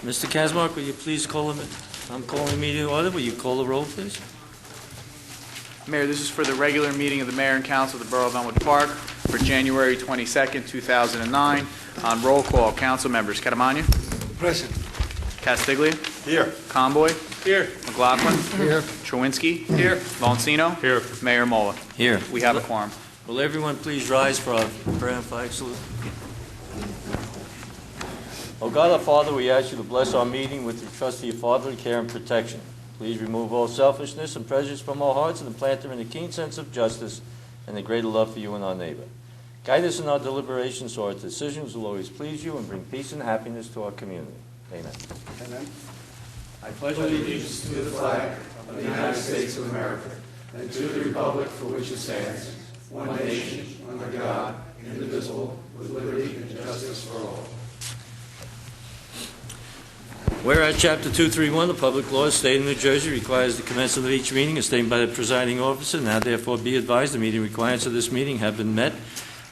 Mr. Kazmark, will you please call him? I'm calling the meeting to order. Will you call the roll, please? Mayor, this is for the regular meeting of the Mayor and Council of the Borough of Elmwood Park for January 22nd, 2009. On roll call, council members: Catamagna, Present. Castiglia, Here. Conboy, Here. McLaughlin, Here. Chawinski, Here. Valancino, Here. Mayor Mola. Here. We have a quorum. Will everyone please rise for our prayer and flag salute? O God, our Father, we ask you to bless our meeting with your trust for your fatherly care and protection. Please remove all selfishness and prejudice from our hearts and implant them in a keen sense of justice and a greater love for you and our neighbor. Guide us in our deliberations so our decisions will always please you and bring peace and happiness to our community. Amen. Amen. I pledge allegiance to the flag of the United States of America and to the republic for which it stands, one nation, under God, indivisible, with liberty and justice for all. Whereas Chapter 231, the public law of the state of New Jersey requires the commencement of each meeting as stated by the presiding officer, now therefore be advised the meeting requirements of this meeting have been met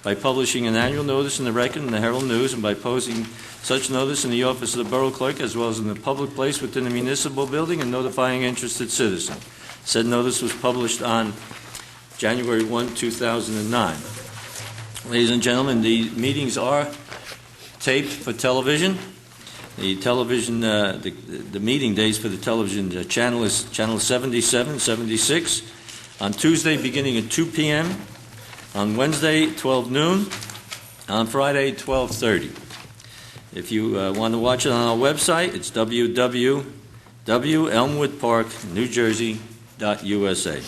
by publishing an annual notice in the Record and the Herald News and by posting such notice in the office of the Borough Clerk as well as in the public place within the municipal building and notifying interested citizens. Said notice was published on January 1, 2009. Ladies and gentlemen, the meetings are taped for television. The television, the meeting days for the television channel is channel 77, 76, on Tuesday beginning at 2 p.m., on Wednesday 12 noon, on Friday 12:30. If you want to watch it on our website, it's www.elmwoodparknewjersey.usa.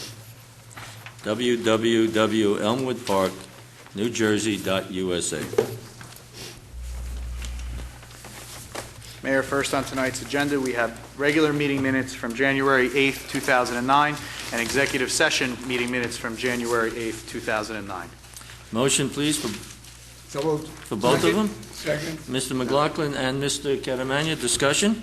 www.elmwoodparknewjersey.usa. Mayor, first on tonight's agenda, we have regular meeting minutes from January 8th, 2009, and executive session meeting minutes from January 8th, 2009. Motion, please, for So moved. both of them. Second. Mr. McLaughlin and Mr. Catamagna. Discussion?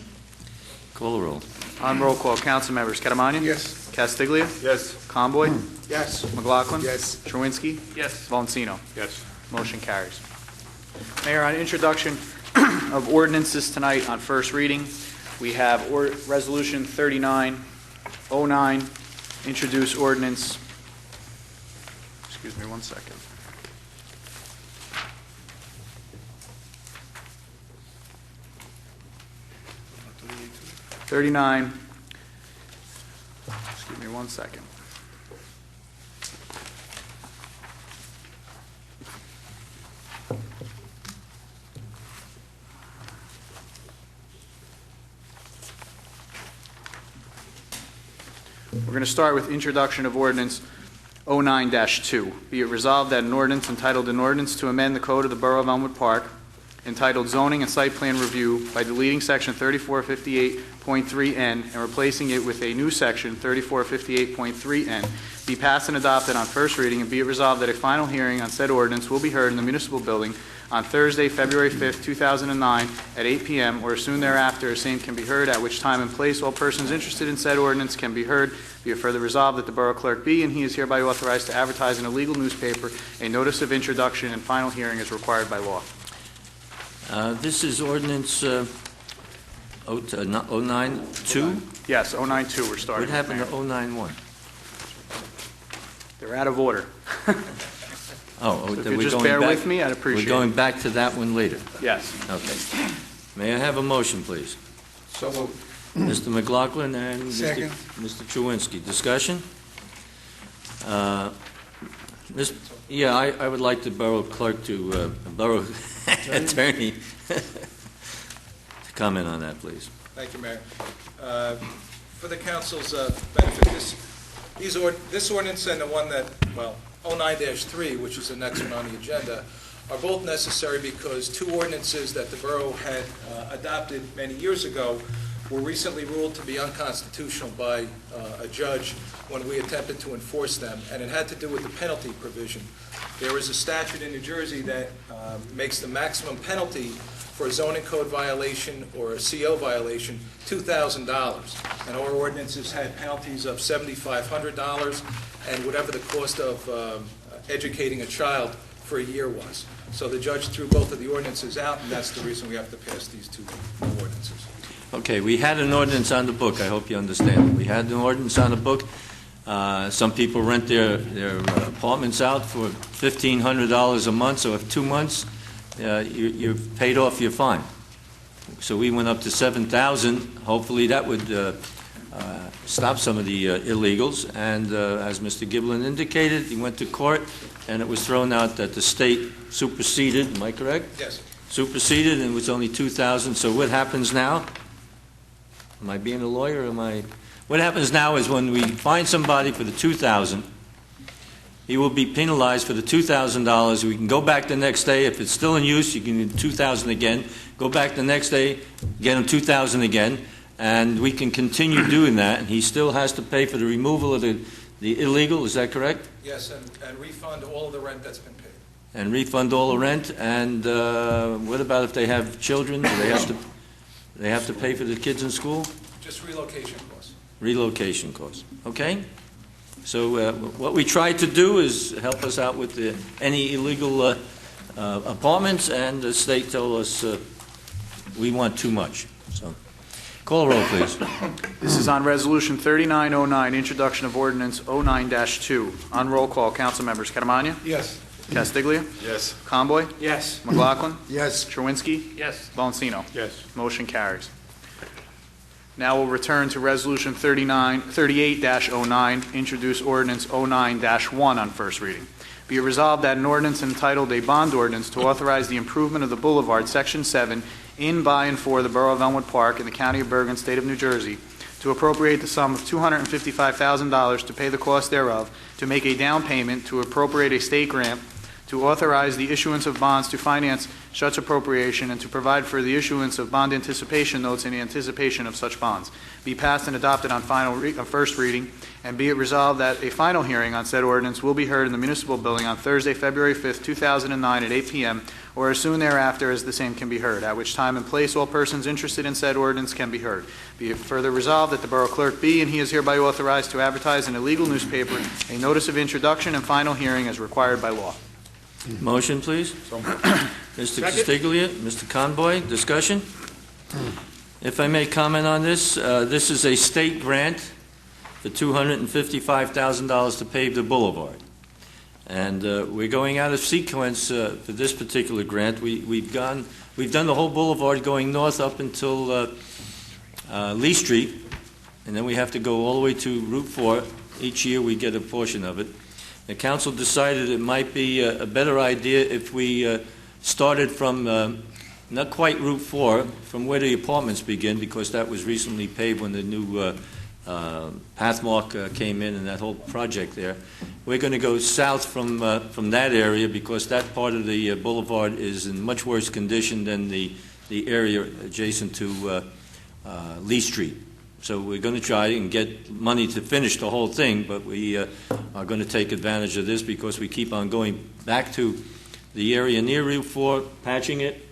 Call the roll. On roll call, council members: Catamagna, Yes. Castiglia, Yes. Conboy, Yes. McLaughlin, Yes. Chawinski, Yes. Valancino. Yes. Motion carries. Mayor, on introduction of ordinances tonight on first reading, we have Resolution 3909, introduce ordinance. Excuse me one second. Excuse me one second. We're going to start with introduction of ordinance 09-2. Be it resolved that an ordinance entitled An Ordinance to Amend the Code of the Borough of Elmwood Park, entitled Zoning and Site Plan Review, by deleting section 3458.3N and replacing it with a new section 3458.3N, be passed and adopted on first reading, and be it resolved that a final hearing on said ordinance will be heard in the municipal building on Thursday, February 5th, 2009, at 8 p.m. or as soon thereafter as same can be heard, at which time and place all persons interested in said ordinance can be heard. Be it further resolved that the Borough Clerk be and he is hereby authorized to advertise in a legal newspaper a notice of introduction and final hearing as required by law. This is ordinance 092. Yes, 092 we're starting. What happened with, to 091? They're out of order. Oh, So if we're you just going bear back- with me, I'd appreciate We're going it. back to that one later. Yes. Okay. May I have a motion, please? So moved. Mr. McLaughlin and Second. Mr. Chawinski. Discussion? I would like the borough clerk to, borough attorney to comment on that, please. Thank you, Mayor. For the council's benefit, this ordinance and the one that, 09-3, which is the next one on the agenda, are both necessary because two ordinances that the borough had adopted many years ago were recently ruled to be unconstitutional by a judge when we attempted to enforce them, and it had to do with the penalty provision. There is a statute in New Jersey that makes the maximum penalty for a zoning code violation or a CO violation $2,000, and our ordinances had penalties of $7,500 and whatever the cost of educating a child for a year was. So the judge threw both of the ordinances out, and that's the reason we have to pass these two ordinances. Okay, we had an ordinance on the book, I hope you understand. We had an ordinance on the book. Some people rent their apartments out for $1,500 a month, so if 2 months, you've paid off your fine. So we went up to $7,000. Hopefully that would stop some of the illegals. And as Mr. Giblin indicated, he went to court, and it was thrown out that the state superseded, am I correct? Yes. Superseded, and it was only $2,000. So what happens now? Am I being a lawyer? What happens now is when we find somebody for the $2,000, he will be penalized for the $2,000. We can go back the next day. If it's still in use, you can do $2,000 again. Go back the next day, get him $2,000 again, and we can continue doing that. And he still has to pay for the removal of the illegal. Is that correct? Yes, and refund all of the rent that's been paid. And refund all the rent. And what about if they have children? Do they have to pay for the kids in school? Just relocation costs. Relocation costs. Okay? So what we tried to do is help us out with any illegal apartments, and the state told us we want too much. So, call roll, please. This is on Resolution 3909, introduction of ordinance 09-2. On roll call, council members Catamagna, Yes. Castiglia, Yes. Conboy, Yes. McLaughlin, Yes. Chernwinski, Yes. Valentino. Yes. Motion carries. Now we'll return to Resolution 38-09, introduce ordinance 09-1 on first reading. Be it resolved that an ordinance entitled a bond ordinance to authorize the improvement of the Boulevard, Section 7, in, by, and for the Borough of Elmwood Park in the County of Bergen, State of New Jersey, to appropriate the sum of $255,000 to pay the cost thereof, to make a down payment, to appropriate a state grant, to authorize the issuance of bonds to finance such appropriation, and to provide for the issuance of bond anticipation notes in anticipation of such bonds, be passed and adopted on first reading, and be it resolved that a final hearing on said ordinance will be heard in the municipal building on Thursday, February 5th, 2009 at 8 p.m., or as soon thereafter as the same can be heard, at which time and place all persons interested in said ordinance can be heard. Be it further resolved that the Borough Clerk be, and he is hereby authorized to advertise in a legal newspaper a notice of introduction and final hearing as required by law. Motion, please. Mr. Castiglia, Mr. Conboy, discussion? If I may comment on this, this is a state grant for $255,000 to pave the boulevard. And we're going out of sequence for this particular grant. We've done the whole boulevard going north up until Lee Street, and then we have to go all the way to Route 4. Each year we get a portion of it. The council decided it might be a better idea if we started from not quite Route 4, from where the apartments begin, because that was recently paved when the new Pathmark came in and that whole project there. We're going to go south from that area, because that part of the boulevard is in much worse condition than the area adjacent to Lee Street. So we're going to try and get money to finish the whole thing, but we are going to take advantage of this because we keep on going back to the area near Route 4, patching it,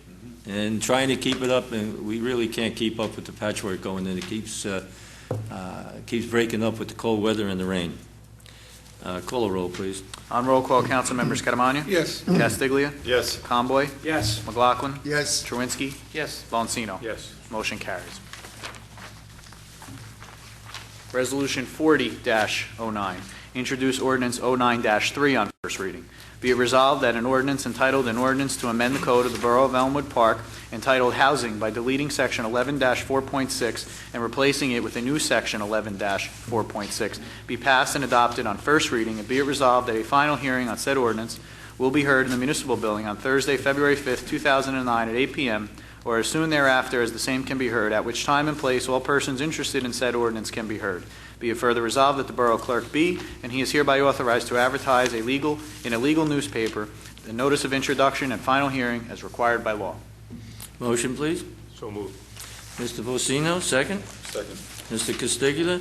and trying to keep it up, and we really can't keep up with the patchwork going in. It keeps breaking up with the cold weather and the rain. Call a roll, please. On roll call, council members Catamagna, Yes. Castiglia, Yes. Conboy, Yes. McLaughlin, Yes. Chernwinski, Valentino. Yes. Motion carries. Resolution 40-09, introduce ordinance 09-3 on first reading. Be it resolved that an ordinance entitled an ordinance to amend the code of the Borough of Elmwood Park entitled Housing by deleting section 11-4.6 and replacing it with a new section 11-4.6 be passed and adopted on first reading, and be it resolved that a final hearing on said ordinance will be heard in the municipal building on Thursday, February 5th, 2009 at 8 p.m., or as soon thereafter as the same can be heard, at which time and place all persons interested in said ordinance can be heard. Be it further resolved that the Borough Clerk be, and he is hereby authorized to advertise in a legal newspaper the notice of introduction and final hearing as required by law. Motion, please. So moved. Mr. Vocino, second. Second. Mr. Castiglia.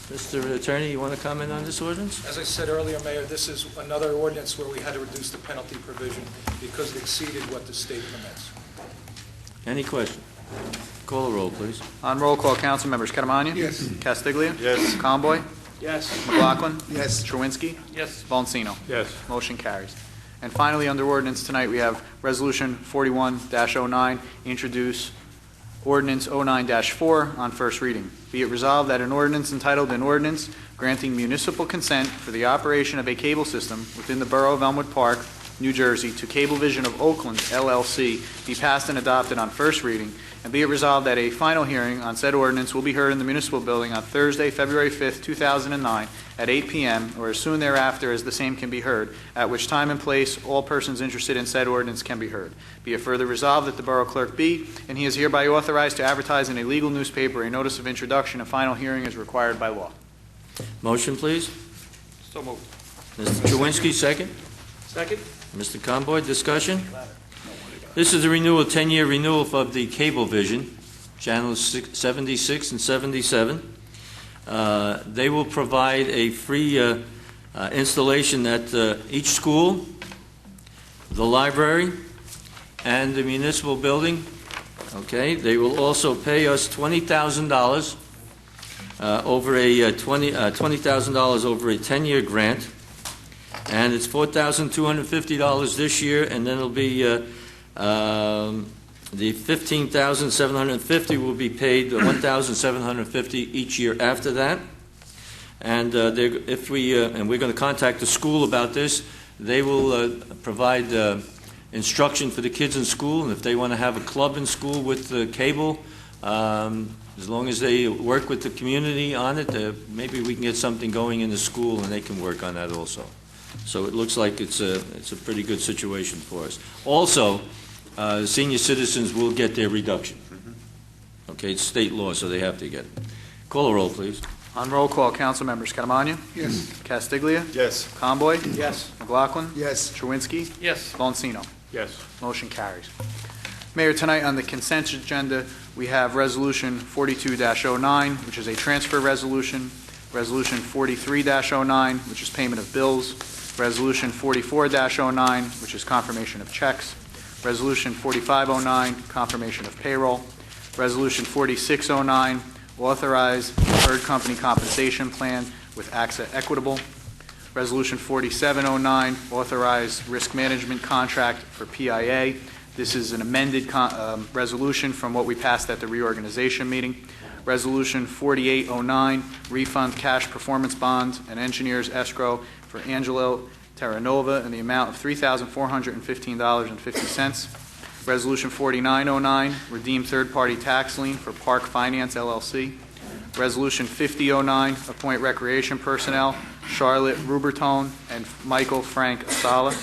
Mr. Attorney, you want to comment on this ordinance? As I said earlier, Mayor, this is another ordinance where we had to reduce the penalty provision because it exceeded what the state permits. Any question? Call a roll, please. On roll call, council members Catamagna, Yes. Castiglia, Yes. Conboy, Yes. McLaughlin, Yes. Chernwinski, Yes. Valentino. Yes. Motion carries. And finally, under ordinance tonight, we have Resolution 41-09, introduce Ordinance 09-4 on first reading. Be it resolved that an ordinance entitled an ordinance granting municipal consent for the operation of a cable system within the Borough of Elmwood Park, New Jersey, to Cablevision of Oakland, LLC, be passed and adopted on first reading, and be it resolved that a final hearing on said ordinance will be heard in the municipal building on Thursday, February 5th, 2009, at 8 p.m., or as soon thereafter as the same can be heard, at which time and place all persons interested in said ordinance can be heard. Be it further resolved that the Borough Clerk be, and he is hereby authorized to advertise in a legal newspaper a notice of introduction and final hearing as required by law. Motion, please. So moved. Mr. Chewinski, second. Second? Mr. Conboy, discussion? This is a renewal, 10-year renewal of the Cablevision, channels 76 and 77. They will provide a free installation at each school, the library, and the municipal building. Okay, they will also pay us $20,000 over a $20,000 over a 10-year grant, and it's $4,250 this year, and then it'll be the $15,750 will be paid $1,750 each year after that. And if we and we're going to contact the school about this, they will provide instruction for the kids in school, and if they want to have a club in school with the cable, as long as they work with the community on it, maybe we can get something going in the school, and they can work on that also. So it looks like it's a pretty good situation for us. Also, senior citizens will get their reduction. Okay, it's state law, so they have to get it. Call a roll, please. On roll call, council members Catamagna, Yes. Castiglia, Yes. Conboy, Yes. McLaughlin, Yes. Chewinski, Yes. Bonsino. Yes. Motion carries. Mayor, tonight on the consent agenda, we have Resolution 42-09, which is a transfer resolution, Resolution 43-09, which is payment of bills, Resolution 44-09, which is confirmation of checks, Resolution 4509, confirmation of payroll, Resolution 4609, authorize deferred company compensation plan with AXA Equitable, Resolution 4709, authorize risk management contract for PIA. This is an amended resolution from what we passed at the reorganization meeting. Resolution 4809, refund cash performance bonds and engineers escrow for Angelo Terranova in the amount of $3,415.50. Resolution 4909, redeem third-party tax lien for Park Finance, LLC. Resolution 5009, appoint recreation personnel, Charlotte Rubertone and Michael Frank Asala.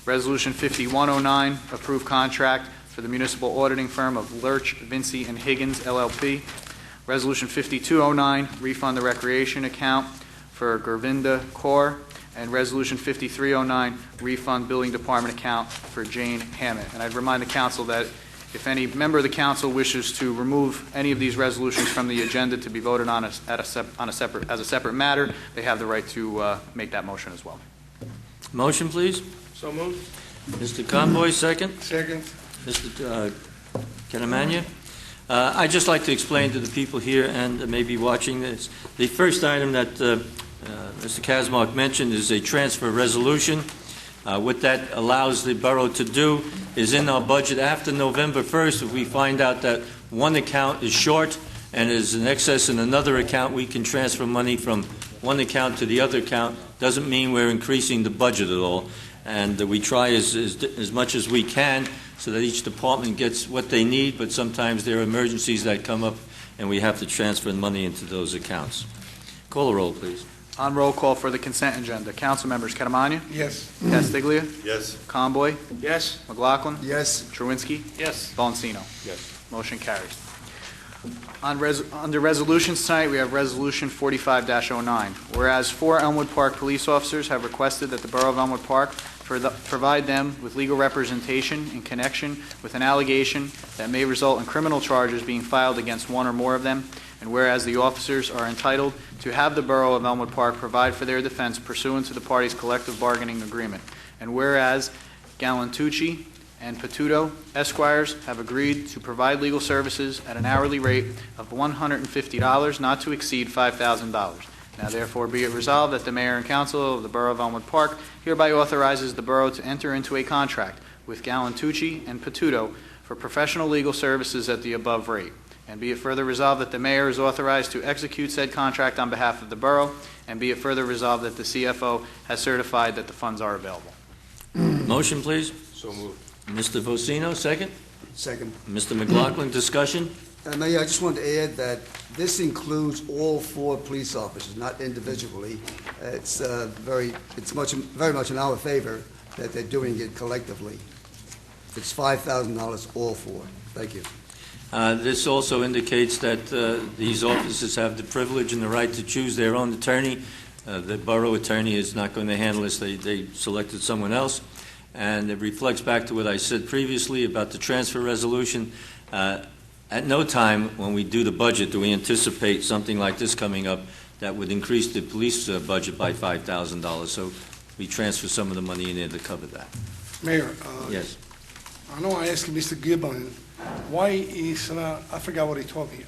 Resolution 5109, approve contract for the municipal auditing firm of Lurch, Vinci, and Higgins, LLP. Resolution 5209, refund the recreation account for Gurvinda Kaur. And Resolution 5309, refund building department account for Jane Hammett. And I'd remind the council that if any member of the council wishes to remove any of these resolutions from the agenda to be voted on as a separate matter, they have the right to make that motion as well. Motion, please. So moved. Mr. Conboy, second. Second? Mr. Catamagna. I'd just like to explain to the people here and maybe watching this. The first item that Mr. Kazmark mentioned is a transfer resolution. What that allows the borough to do is in our budget after November 1st, if we find out that one account is short and is in excess in another account, we can transfer money from one account to the other account. Doesn't mean we're increasing the budget at all. And we try as much as we can so that each department gets what they need, but sometimes there are emergencies that come up and we have to transfer money into those accounts. Call a roll, please. On roll call for the consent agenda, council members Catamagna, Yes. Castiglia, Yes. Conboy, Yes. McLaughlin, Yes. Chewinski, Yes. Bonsino. Yes. Motion carries. Under resolutions tonight, we have Resolution 45-09. Whereas 4 Elmwood Park police officers have requested that the Borough of Elmwood Park provide them with legal representation in connection with an allegation that may result in criminal charges being filed against one or more of them, and whereas the officers are entitled to have the Borough of Elmwood Park provide for their defense pursuant to the parties' collective bargaining agreement, and whereas Galantucci and Patuto Esquires have agreed to provide legal services at an hourly rate of $150, not to exceed $5,000. Now therefore be it resolved that the Mayor and Council of the Borough of Elmwood Park hereby authorizes the Borough to enter into a contract with Galantucci and Patuto for professional legal services at the above rate. And be it further resolved that the mayor is authorized to execute said contract on behalf of the borough, and be it further resolved that the CFO has certified that the funds are available. Motion, please. So moved. Mr. Vocino, second. Second. Mr. McLaughlin, discussion? Mayor, I just wanted to add that this includes all 4 police officers, not individually. It's very much in our favor that they're doing it collectively. It's $5,000 all 4. Thank you. This also indicates that these officers have the privilege and the right to choose their own attorney. The borough attorney is not going to handle this. They selected someone else. And it reflects back to what I said previously about the transfer resolution. At no time when we do the budget do we anticipate something like this coming up that would increase the police budget by $5,000. So we transfer some of the money in there to cover that. Mayor, Yes. I know I asked Mr. Gibbon, why is, I forgot what he told me,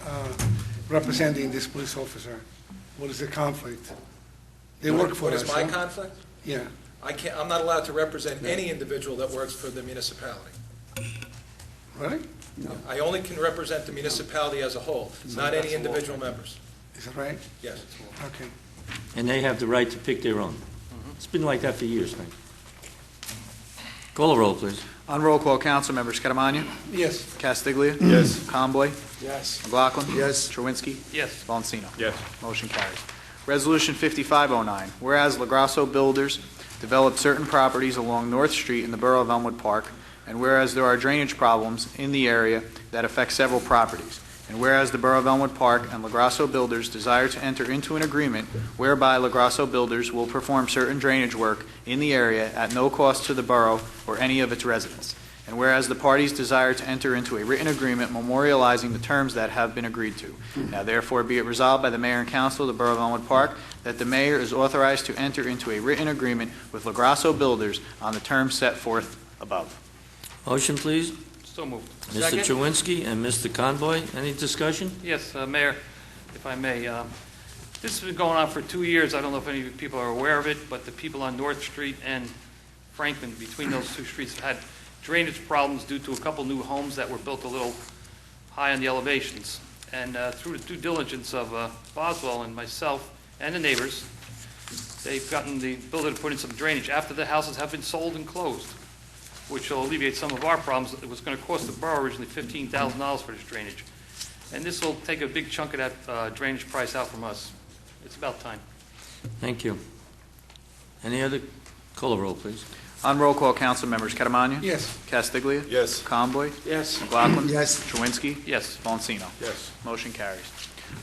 representing this police officer? What is the conflict? They work for us, What is my huh? conflict? Yeah, I'm not allowed to represent any individual that works for the municipality. really? I only can represent the municipality as a whole, not any individual members. Is that right? Yes. Okay. And they have the right to pick their own. It's been like that for years, man. Call the roll, please. On roll call, council members: Catamagna, Yes. Castiglia, Yes. Conboy, Yes. McLaughlin, Yes. Chernwinski, Yes. Valentino. Yes. Motion carries. Resolution 5509, whereas LaGrasso Builders developed certain properties along North Street in the borough of Elmwood Park, and whereas there are drainage problems in the area that affect several properties, and whereas the borough of Elmwood Park and LaGrasso Builders desire to enter into an agreement whereby LaGrasso Builders will perform certain drainage work in the area at no cost to the borough or any of its residents. And whereas the parties desire to enter into a written agreement memorializing the terms that have been agreed to. Now therefore be it resolved by the mayor and council of the borough of Elmwood Park that the mayor is authorized to enter into a written agreement with LaGrasso Builders on the terms set forth above. Motion, please. So moved. Mr. Second. Chernwinski and Mr. Conboy. Any discussion? Yes, Mayor, if I may, this has been going on for 2 years. I don't know if any people are aware of it, but the people on North Street and Franklin, between those 2 streets, have had drainage problems due to a couple new homes that were built a little high on the elevations. And through the due diligence of Boswell and myself and the neighbors, they've gotten the builder to put in some drainage after the houses have been sold and closed, which will alleviate some of our problems. It was going to cost the borough originally $15,000 for this drainage. And this will take a big chunk of that drainage price out from us. It's about time. Thank you. Any other? Call the roll, please. On roll call, council members: Catamagna, Yes. Castiglia, Yes. Conboy, Yes. McLaughlin, Yes. Chernwinski, Yes. Valentino. Yes. Motion carries.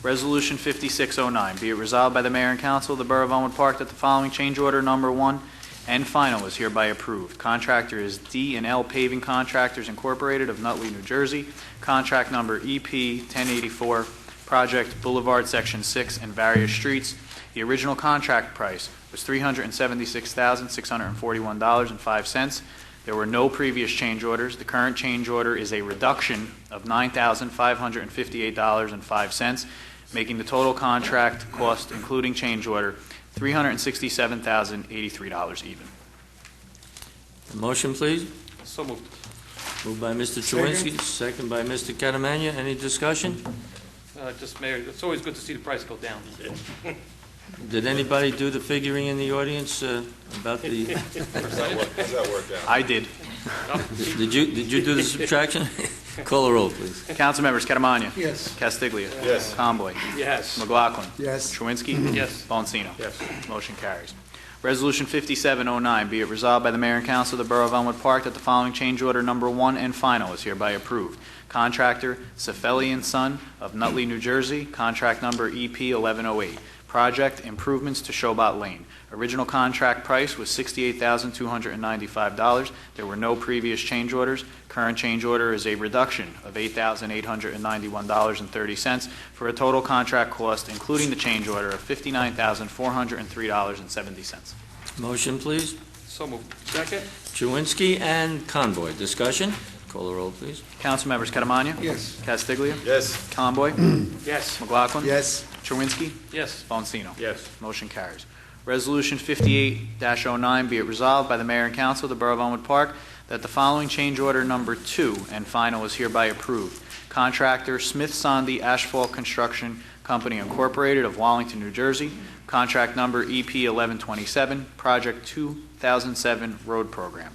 Resolution 5609, be it resolved by the mayor and council of the borough of Elmwood Park that the following change order number 1 and final is hereby approved. Contractor is D&L Paving Contractors Incorporated of Nutley, New Jersey. Contract number EP 1084, Project Boulevard Section 6 and various streets. The original contract price was $376,641.05. There were no previous change orders. The current change order is a reduction of $9,558.05, making the total contract cost, including change order, $367,083 even. Motion, please. So moved. Moved by Mr. Chernwinski, second by Mr. Catamagna. Any discussion? Just, Mayor, it's always good to see the price go down. Did anybody do the figuring in the audience about the? How's that work out? I did. Did you do the subtraction? Call the roll, please. Council members: Catamagna, Yes. Castiglia, Yes. Conboy, Yes. McLaughlin, Yes. Chernwinski, Yes. Valentino. Yes. Motion carries. Resolution 5709, be it resolved by the mayor and council of the borough of Elmwood Park that the following change order number 1 and final is hereby approved. Contractor, Sefeli & Son of Nutley, New Jersey. Contract number EP 1108. Project Improvements to Shobot Lane. Original contract price was $68,295. There were no previous change orders. Current change order is a reduction of $8,891.30 for a total contract cost, including the change order, of $59,403.70. Motion, please. So moved. Second. Chernwinski and Conboy. Discussion? Call the roll, please. Council members: Catamagna, Yes. Castiglia, Yes. Conboy, Yes. McLaughlin, Yes. Chernwinski, Yes. Valentino. Yes. Motion carries. Resolution 58-09, be it resolved by the mayor and council of the borough of Elmwood Park that the following change order number 2 and final is hereby approved. Contractor Smith-Sondy Asphalt Construction Company Incorporated of Wallington, New Jersey. Contract number EP 1127, Project 2007 Road Program.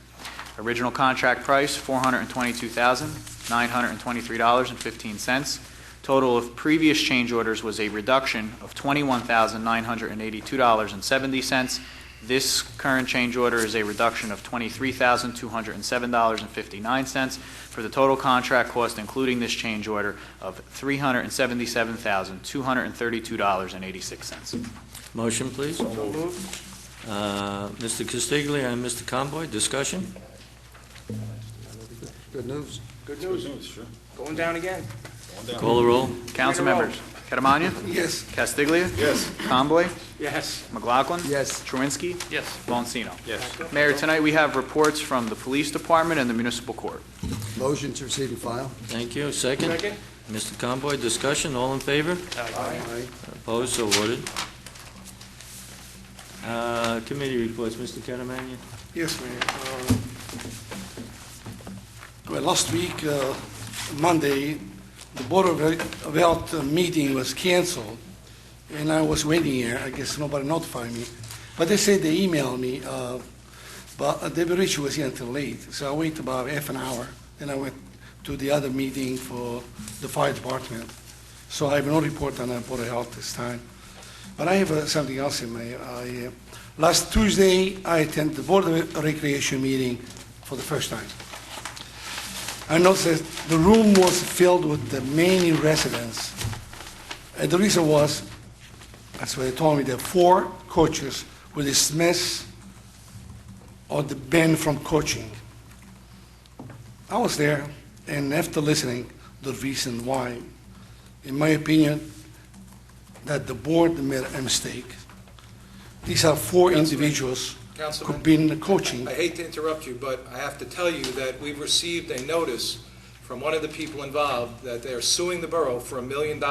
Original contract price $422,923.15. Total of previous change orders was a reduction of $21,982.70. This current change order is a reduction of $23,207.59 for the total contract cost, including this change order, of $377,232.86. Motion, please. Mr. Castiglia and Mr. Conboy, discussion? Good news. Good news. Sure. Going down again. Call the roll. Council members: Catamagna, Yes. Castiglia, Yes. Conboy, Yes. McLaughlin, Yes. Truinsky, Yes. Lonsino. Yes. Mayor, tonight we have reports from the Police Department and the Municipal Court. Motion to receive and file. Thank you. Second? Second? Mr. Conboy, discussion, all in favor? Aye. Opposed, so ordered. Committee reports, Mr. Catamagna? Yes, Mayor. Well, last week, Monday, the Board of Health meeting was canceled, and I was waiting here. I guess nobody notified me. But they said they emailed me, but David Ritchie was here until late, so I waited about half an hour. Then I went to the other meeting for the fire department. So I have no report on the Board of Health this time. But I have something else in Mayor. Last Tuesday, I attended the Board of Recreation meeting for the first time. I noticed that the room was filled with the many residents. And the reason was, that's what they told me, that 4 coaches were dismissed or banned from coaching. I was there, and after listening, the reason why, in my opinion, that the board made a mistake. These are 4 individuals who've Councilman, been coaching. I hate to interrupt you, but I have to tell you that we've received a notice from one of the people involved that they're suing the borough for $1 million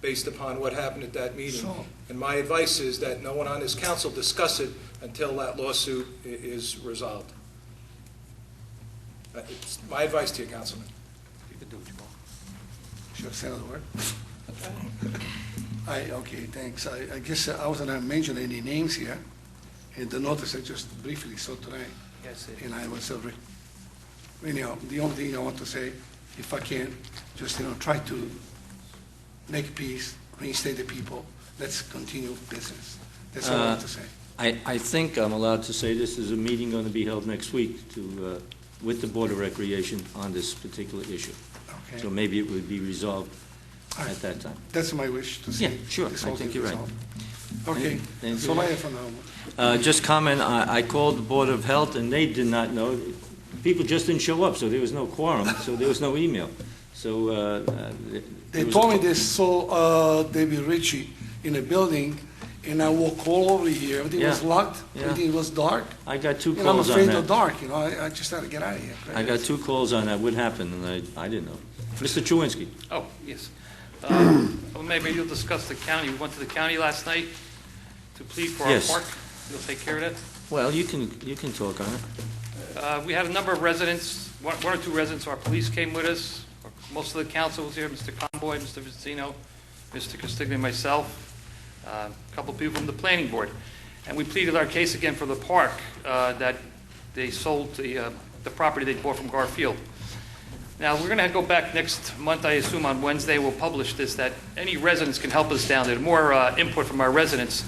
based upon what happened at that meeting. So- And my advice is that no one on this council discuss it until that lawsuit is resolved. It's my advice to you, Councilman. Should I say another word? Okay, thanks. I guess I wasn't mentioning any names here. In the notice I just briefly saw today, Yes. and I was, anyhow, the only thing I want to say, if I can, just, try to make peace, reinstate the people, let's continue business. That's all I want to say. I think I'm allowed to say this is a meeting going to be held next week to, with the Board of Recreation on this particular issue. So Okay? maybe it would be resolved at that time. That's my wish to see. Yeah, sure. this I whole think thing you're right. resolved. Okay, Anything that's all I else? have for now. Just comment, I called the Board of Health, and they did not know. People just didn't show up, so there was no quorum, so there was no email. So They told me they saw David Ritchie in a building, and I walked all over here. Everything was Yeah, locked, yeah. everything was dark. I got 2 I'm calls on afraid of that. dark, I just had to get out of here. I got 2 calls on that, what happened, and I didn't know. Mr. Chewinski? Oh, yes. Well, maybe you'll discuss the county. We went to the county last night to plead for our Yes. park. You'll take care of that? Well, you can talk on it. We had a number of residents, one or two residents, our police came with us. Most of the council was here, Mr. Conboy, Mr. Vicino, Mr. Castiglia, and myself, a couple of people from the planning board. And we pleaded our case again for the park, that they sold the property they bought from Garfield. Now, we're going to go back next month, I assume on Wednesday, we'll publish this, that any residents can help us down there. More input from our residents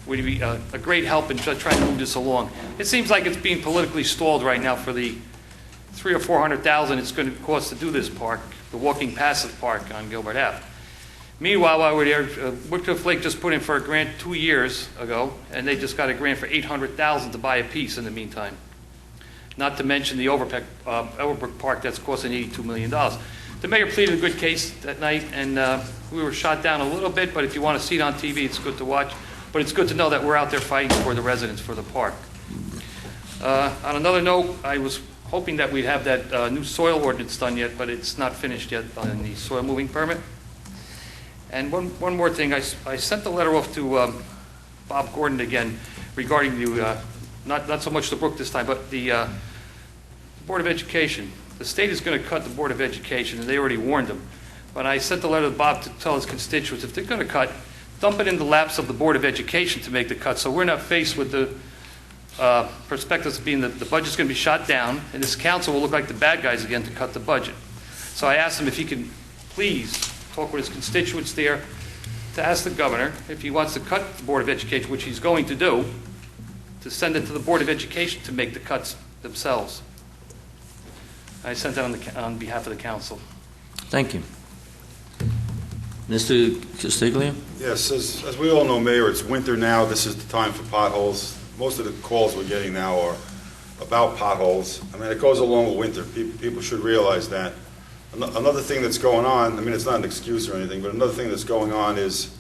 would be a great help in trying to move this along. It seems like it's being politically stalled right now for the $300,000 or $400,000 it's going to cost to do this park, the walking passive park on Gilbert Ave. Meanwhile, while we're there, Wycliffe Lake just put in for a grant 2 years ago, and they just got a grant for $800,000 to buy a piece in the meantime. Not to mention the Overbrook Park that's costing $82 million. The mayor pleaded a good case that night, and we were shot down a little bit, but if you want to see it on TV, it's good to watch. But it's good to know that we're out there fighting for the residents for the park. On another note, I was hoping that we'd have that new soil ordinance done yet, but it's not finished yet on the soil moving permit. And one more thing, I sent the letter off to Bob Gordon again regarding the, not so much the brook this time, but the Board of Education. The state is going to cut the Board of Education, and they already warned them. But I sent a letter to Bob to tell his constituents, if they're going to cut, dump it in the laps of the Board of Education to make the cut, so we're not faced with the perspectives of being that the budget's going to be shot down, and this council will look like the bad guys again to cut the budget. So I asked him if he can please talk with his constituents there to ask the governor if he wants to cut the Board of Education, which he's going to do, to send it to the Board of Education to make the cuts themselves. I sent that on behalf of the council. Thank you. Mr. Castiglia? Yes, as we all know, Mayor, it's winter now. This is the time for potholes. Most of the calls we're getting now are about potholes. I mean, it goes along with winter. People should realize that. Another thing that's going on, I mean, it's not an excuse or anything, but another thing that's going on is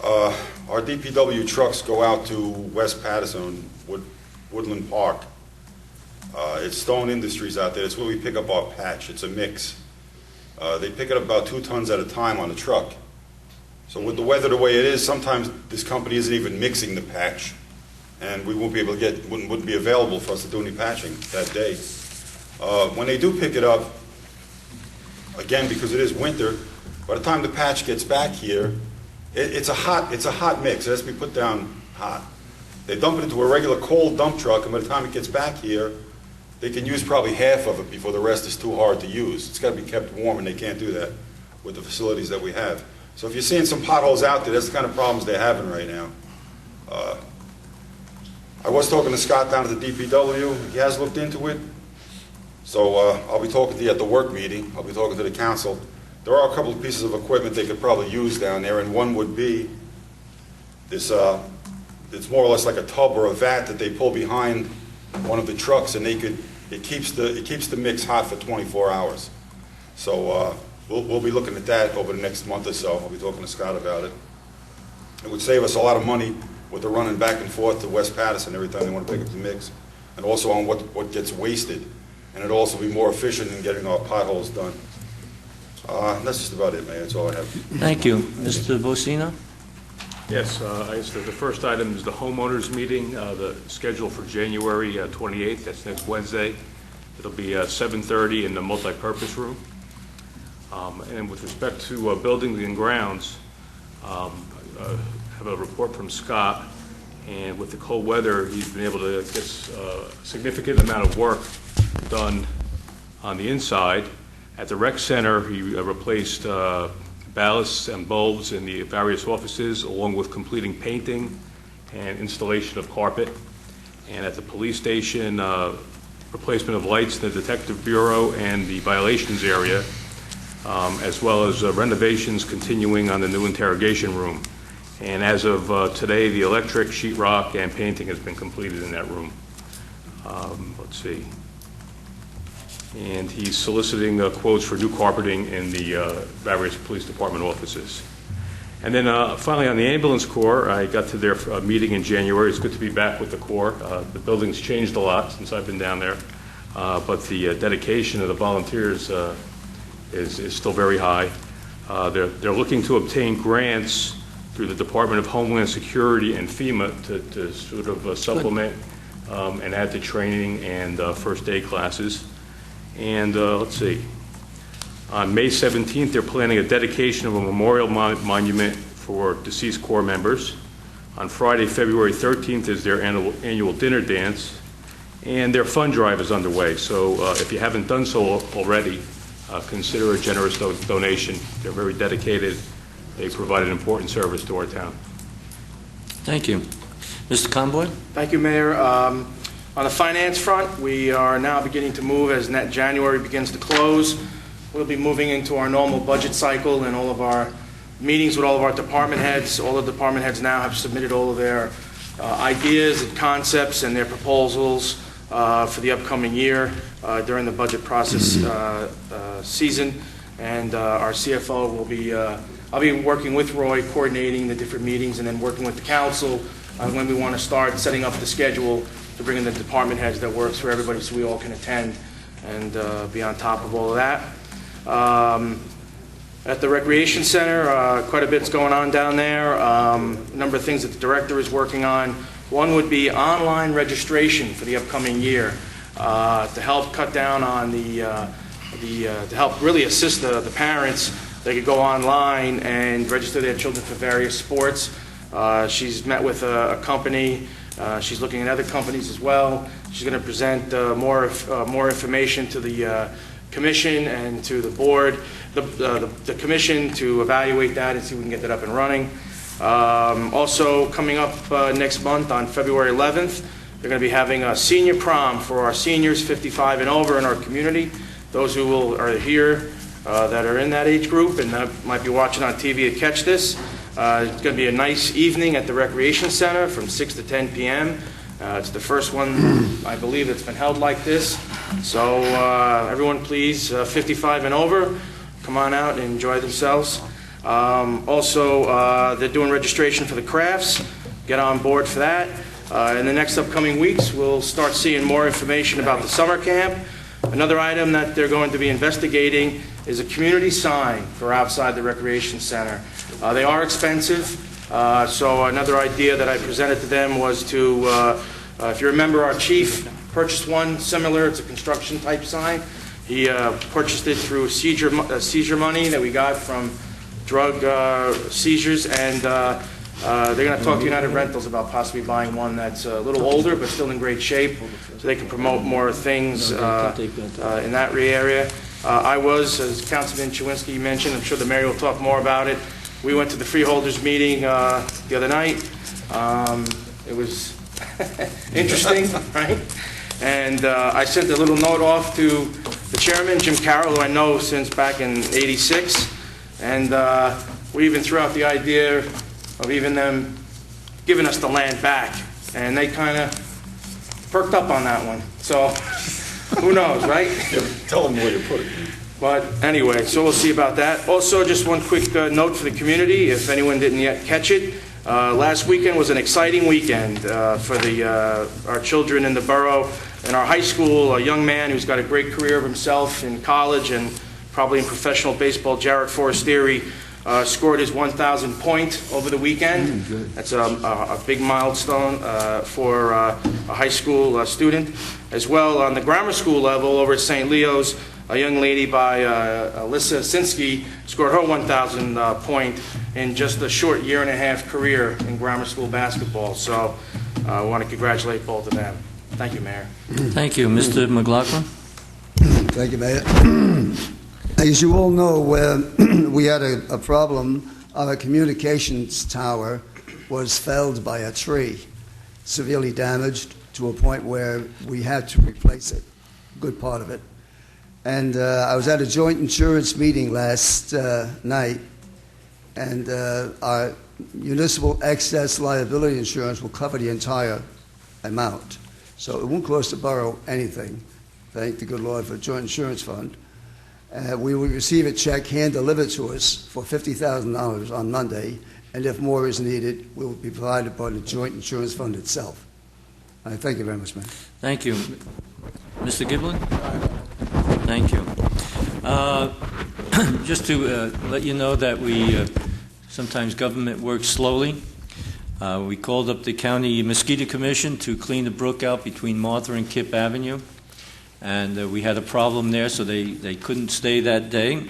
our DPW trucks go out to West Patterson, Woodland Park. It's Stone Industries out there. It's where we pick up our patch. It's a mix. They pick it up about 2 tons at a time on the truck. So with the weather the way it is, sometimes this company isn't even mixing the patch, and we won't be able to get, wouldn't be available for us to do any patching that day. When they do pick it up, again, because it is winter, by the time the patch gets back here, it's a hot mix. It has to be put down hot. They dump it into a regular cold dump truck, and by the time it gets back here, they can use probably half of it before the rest is too hard to use. It's got to be kept warm, and they can't do that with the facilities that we have. So if you're seeing some potholes out there, that's the kind of problems they're having right now. I was talking to Scott down at the DPW. He has looked into it. So I'll be talking to you at the work meeting. I'll be talking to the council. There are a couple of pieces of equipment they could probably use down there, and one would be this, it's more or less like a tub or a vat that they pull behind one of the trucks, and it keeps the mix hot for 24 hours. So we'll be looking at that over the next month or so. I'll be talking to Scott about it. It would save us a lot of money with the running back and forth to West Patterson every time they want to pick up the mix, and also on what gets wasted. And it'll also be more efficient in getting our potholes done. That's just about it, Mayor. That's all I have. Thank you. Mr. Bocino? Yes, I guess the first item is the homeowners meeting, the schedule for January 28th. That's next Wednesday. It'll be 7:30 in the multipurpose room. And with respect to buildings and grounds, I have a report from Scott. And with the cold weather, he's been able to get a significant amount of work done on the inside. At the rec center, he replaced ballasts and bulbs in the various offices, along with completing painting and installation of carpet. And at the police station, replacement of lights in the detective bureau and the violations area, as well as renovations continuing on the new interrogation room. And as of today, the electric, sheetrock, and painting has been completed in that room. Let's see. And he's soliciting quotes for new carpeting in the various police department offices. And then finally on the ambulance corps, I got to their meeting in January. It's good to be back with the corps. The building's changed a lot since I've been down there, but the dedication of the volunteers is still very high. They're looking to obtain grants through the Department of Homeland Security and FEMA to sort of supplement and add to training and first aid classes. And let's see, on May 17th, they're planning a dedication of a memorial monument for deceased Corps members. On Friday, February 13th is their annual dinner dance, and their fund drive is underway. So if you haven't done so already, consider a generous donation. They're very dedicated. They provide an important service to our town. Thank you. Mr. Conboy? Thank you, Mayor. On the finance front, we are now beginning to move as net January begins to close. We'll be moving into our normal budget cycle and all of our meetings with all of our department heads. All the department heads now have submitted all of their ideas and concepts and their proposals for the upcoming year during the budget process season. And our CFO will be, I'll be working with Roy, coordinating the different meetings and then working with the council on when we want to start setting up the schedule to bring in the department heads that works for everybody so we all can attend and be on top of all of that. At the Recreation Center, quite a bit's going on down there. A number of things that the director is working on. One would be online registration for the upcoming year. to help cut down on to help really assist the parents. They could go online and register their children for various sports. She's met with a company. She's looking at other companies as well. She's going to present more information to the commission and to the board, the commission, to evaluate that and see if we can get that up and running. Also coming up next month on February 11th, they're going to be having a senior prom for our seniors 55 and over in our community. Those who are here that are in that age group and might be watching on TV to catch this. It's going to be a nice evening at the Recreation Center from 6 to 10 p.m. It's the first one, I believe, that's been held like this. So everyone please, 55 and over, come on out and enjoy themselves. Also, they're doing registration for the crafts. Get on board for that. In the next upcoming weeks, we'll start seeing more information about the summer camp. Another item that they're going to be investigating is a community sign for outside the Recreation Center. They are expensive, so another idea that I presented to them was to, if you remember, our chief purchased one similar. It's a construction type sign. He purchased it through seizure money that we got from drug seizures, and they're going to talk to United Rentals about possibly buying one that's a little older but still in great shape, so they can promote more things in that area. I was, as Councilman Chewinski mentioned, I'm sure the mayor will talk more about it. We went to the freeholders meeting the other night. It was interesting, right? And I sent a little note off to the chairman, Jim Carroll, who I know since back in '86. And we even threw out the idea of even them giving us the land back. And they kind of perked up on that one. So who knows, right? Yeah, tell them where you put it. But anyway, so we'll see about that. Also, just one quick note for the community, if anyone didn't yet catch it. Last weekend was an exciting weekend for our children in the borough. In our high school, a young man who's got a great career of himself in college and probably in professional baseball, Jared Forestieri, scored his 1,000th point over the weekend. That's a big milestone for a high school student. As well, on the grammar school level over at St. Leo's, a young lady by Alyssa Sinsky scored her 1,000 point in just a short year-and-a-half career in grammar school basketball. So I want to congratulate both of them. Thank you, Mayor. Thank you. Mr. McLaughlin? Thank you, Mayor. As you all know, we had a problem. Our communications tower was felled by a tree, severely damaged to a point where we had to replace it, a good part of it. And I was at a joint insurance meeting last night, and our municipal excess liability insurance will cover the entire amount. So it won't cost the borough anything. Thank the good Lord for the joint insurance fund. We will receive a check hand-delivered to us for $50,000 on Monday, and if more is needed, we will be provided by the joint insurance fund itself. Thank you very much, man. Thank you. Mr. Giblin? Thank you. Just to let you know that sometimes government works slowly. We called up the County Mosquito Commission to clean the brook out between Martha and Kip Avenue. And we had a problem there, so they couldn't stay that day.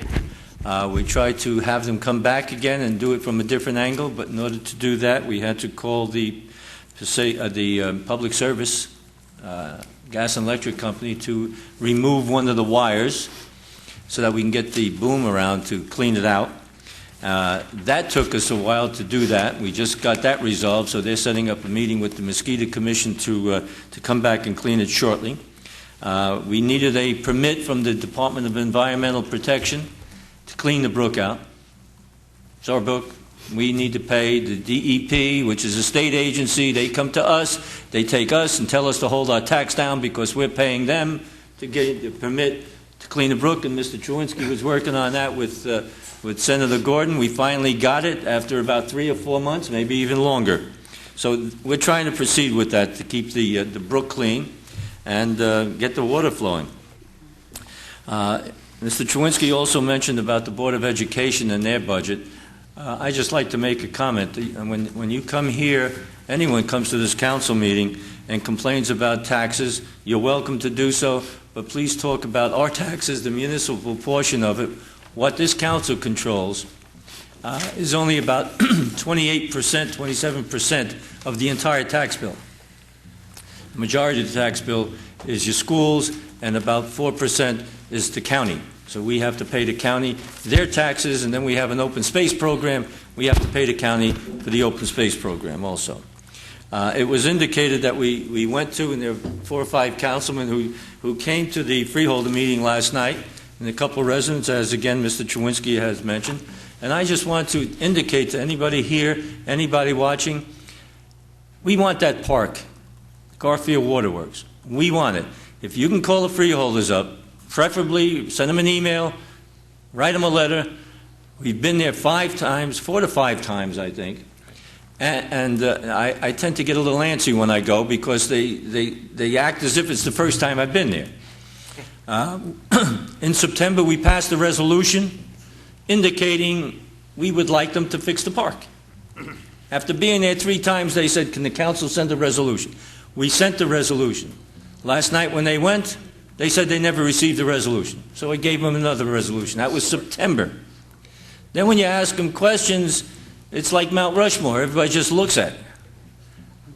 We tried to have them come back again and do it from a different angle, but in order to do that, we had to call the public service gas and electric company to remove one of the wires so that we can get the boom around to clean it out. That took us a while to do that. We just got that resolved, so they're setting up a meeting with the Mosquito Commission to come back and clean it shortly. We needed a permit from the Department of Environmental Protection to clean the brook out. It's our brook. We need to pay the DEP, which is a state agency. They come to us, they take us and tell us to hold our tax down because we're paying them to get the permit to clean the brook. And Mr. Chewinski was working on that with Senator Gordon. We finally got it after about 3 or 4 months, maybe even longer. So we're trying to proceed with that to keep the brook clean and get the water flowing. Mr. Chewinski also mentioned about the Board of Education and their budget. I'd just like to make a comment. When you come here, anyone comes to this council meeting and complains about taxes, you're welcome to do so, but please talk about our taxes, the municipal portion of it. What this council controls is only about 28%, 27% of the entire tax bill. The majority of the tax bill is your schools, and about 4% is the county. So we have to pay the county their taxes, and then we have an open space program. We have to pay the county for the open space program also. It was indicated that we went to, and there were 4 or 5 councilmen who came to the freeholder meeting last night, and a couple of residents, as again Mr. Chewinski has mentioned. And I just want to indicate to anybody here, anybody watching, we want that park, Garfield Waterworks. We want it. If you can call the freeholders up, preferably send them an email, write them a letter. We've been there 5 times, 4 to 5 times, I think. And I tend to get a little antsy when I go because they act as if it's the first time I've been there. In September, we passed a resolution indicating we would like them to fix the park. After being there 3 times, they said, can the council send a resolution? We sent the resolution. Last night when they went, they said they never received the resolution. So I gave them another resolution. That was September. Then when you ask them questions, it's like Mount Rushmore. Everybody just looks at it.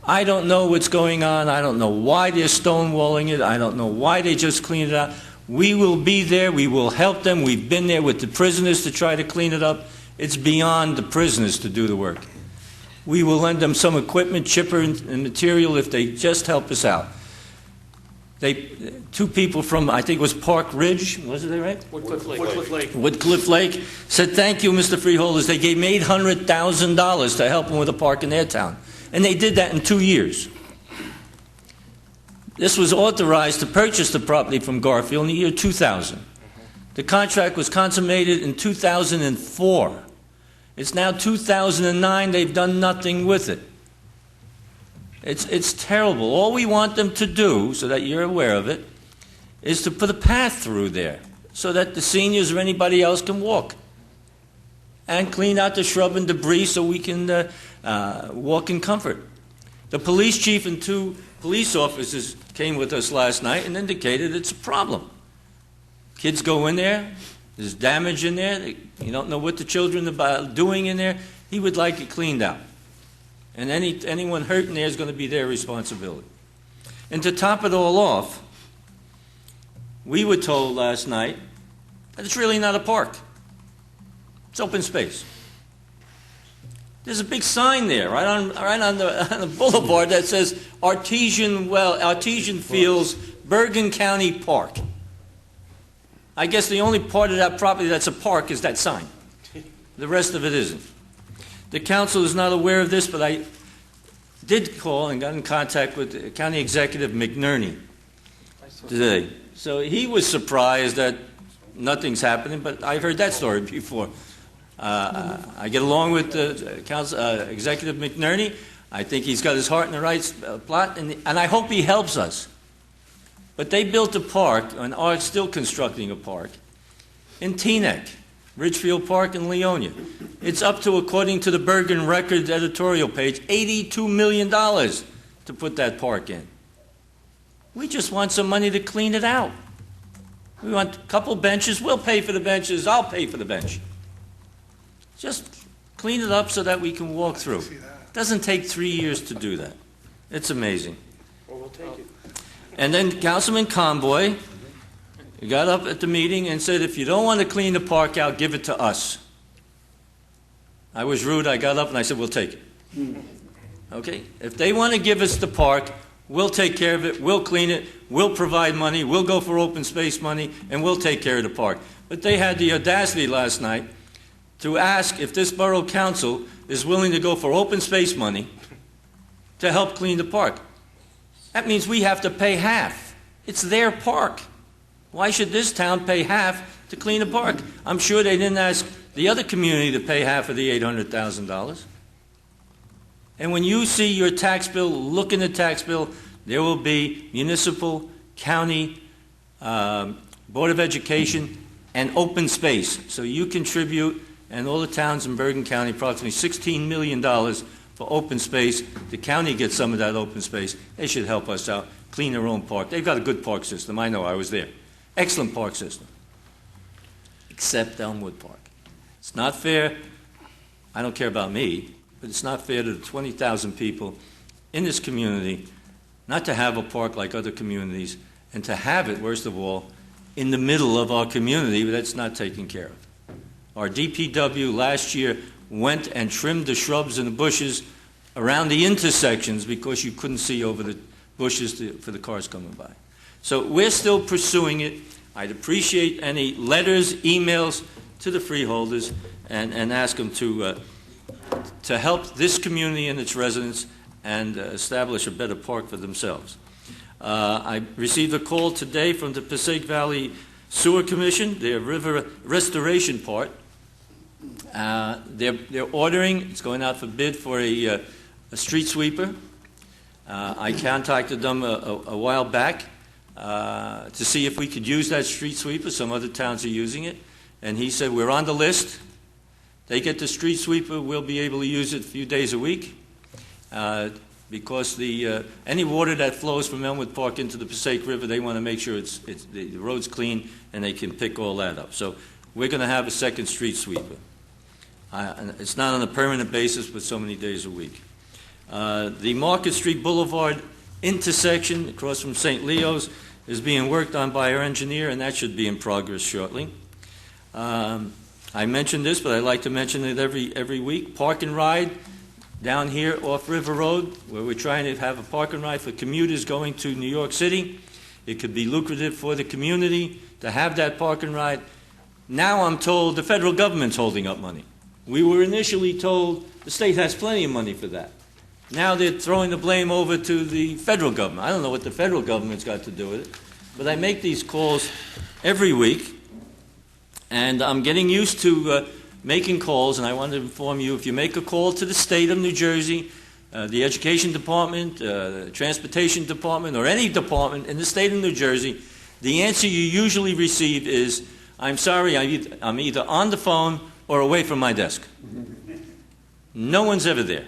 I don't know what's going on. I don't know why they're stonewalling it. I don't know why they just cleaned it out. We will be there. We will help them. We've been there with the prisoners to try to clean it up. It's beyond the prisoners to do the work. We will lend them some equipment, chipper, and material if they just help us out. 2 people from, I think it was Park Ridge, wasn't it right? Woodcliff Lake. Woodcliff Lake said, thank you, Mr. Freeholders. They gave me $800,000 to help them with a park in their town. And they did that in 2 years. This was authorized to purchase the property from Garfield in the year 2000. The contract was consummated in 2004. It's now 2009. They've done nothing with it. It's terrible. All we want them to do, so that you're aware of it, is to put a path through there so that the seniors or anybody else can walk. And clean out the shrub and debris so we can walk in comfort. The police chief and 2 police officers came with us last night and indicated it's a problem. Kids go in there, there's damage in there, you don't know what the children are doing in there. He would like it cleaned out. And anyone hurt in there is going to be their responsibility. And to top it all off, we were told last night that it's really not a park. It's open space. There's a big sign there, right on the boulevard that says Artesian Fields, Bergen County Park. I guess the only part of that property that's a park is that sign. The rest of it isn't. The council is not aware of this, but I did call and got in contact with County Executive McNerney today. So he was surprised that nothing's happening, but I've heard that story before. I get along with Executive McNerney. I think he's got his heart in the right plot, and I hope he helps us. But they built a park, and are still constructing a park, in Teaneck, Ridgefield Park in Leonia. It's up to, according to the Bergen Records editorial page, $82 million to put that park in. We just want some money to clean it out. We want a couple benches. We'll pay for the benches. I'll pay for the bench. Just clean it up so that we can walk through. It doesn't take 3 years to do that. It's amazing. Well, we'll take it. And then Councilman Conboy got up at the meeting and said, if you don't want to clean the park out, give it to us. I was rude. I got up and I said, we'll take it. Okay? If they want to give us the park, we'll take care of it. We'll clean it. We'll provide money. We'll go for open space money, and we'll take care of the park. But they had the audacity last night to ask if this borough council is willing to go for open space money to help clean the park. That means we have to pay half. It's their park. Why should this town pay half to clean the park? I'm sure they didn't ask the other community to pay half of the $800,000. And when you see your tax bill, look in the tax bill, there will be municipal, county, Board of Education, and open space. So you contribute and all the towns in Bergen County, approximately $16 million for open space. The county gets some of that open space. They should help us out, clean their own park. They've got a good park system. I know, I was there. Excellent park system. Except Elmwood Park. It's not fair. I don't care about me, but it's not fair to the 20,000 people in this community not to have a park like other communities, and to have it, worst of all, in the middle of our community that's not taken care of. Our DPW last year went and trimmed the shrubs and the bushes around the intersections because you couldn't see over the bushes for the cars coming by. So we're still pursuing it. I'd appreciate any letters, emails to the freeholders and ask them to help this community and its residents and establish a better park for themselves. I received a call today from the Passaic Valley Sewer Commission, their river restoration part. They're ordering, it's going out for bid for a street sweeper. I contacted them a while back to see if we could use that street sweeper. Some other towns are using it. And he said, we're on the list. They get the street sweeper, we'll be able to use it a few days a week. Because any water that flows from Elmwood Park into the Passaic River, they want to make sure the road's clean and they can pick all that up. So we're going to have a second street sweeper. And it's not on a permanent basis, but so many days a week. The Market Street Boulevard intersection across from St. Leo's is being worked on by our engineer, and that should be in progress shortly. I mentioned this, but I like to mention it every week. Park and ride down here off River Road, where we're trying to have a park and ride for commuters going to New York City. It could be lucrative for the community to have that park and ride. Now I'm told the federal government's holding up money. We were initially told the state has plenty of money for that. Now they're throwing the blame over to the federal government. I don't know what the federal government's got to do with it, but I make these calls every week, and I'm getting used to making calls, and I want to inform you, if you make a call to the state of New Jersey, the Education Department, the Transportation Department, or any department in the state of New Jersey, the answer you usually receive is, I'm sorry, I'm either on the phone or away from my desk. No one's ever there.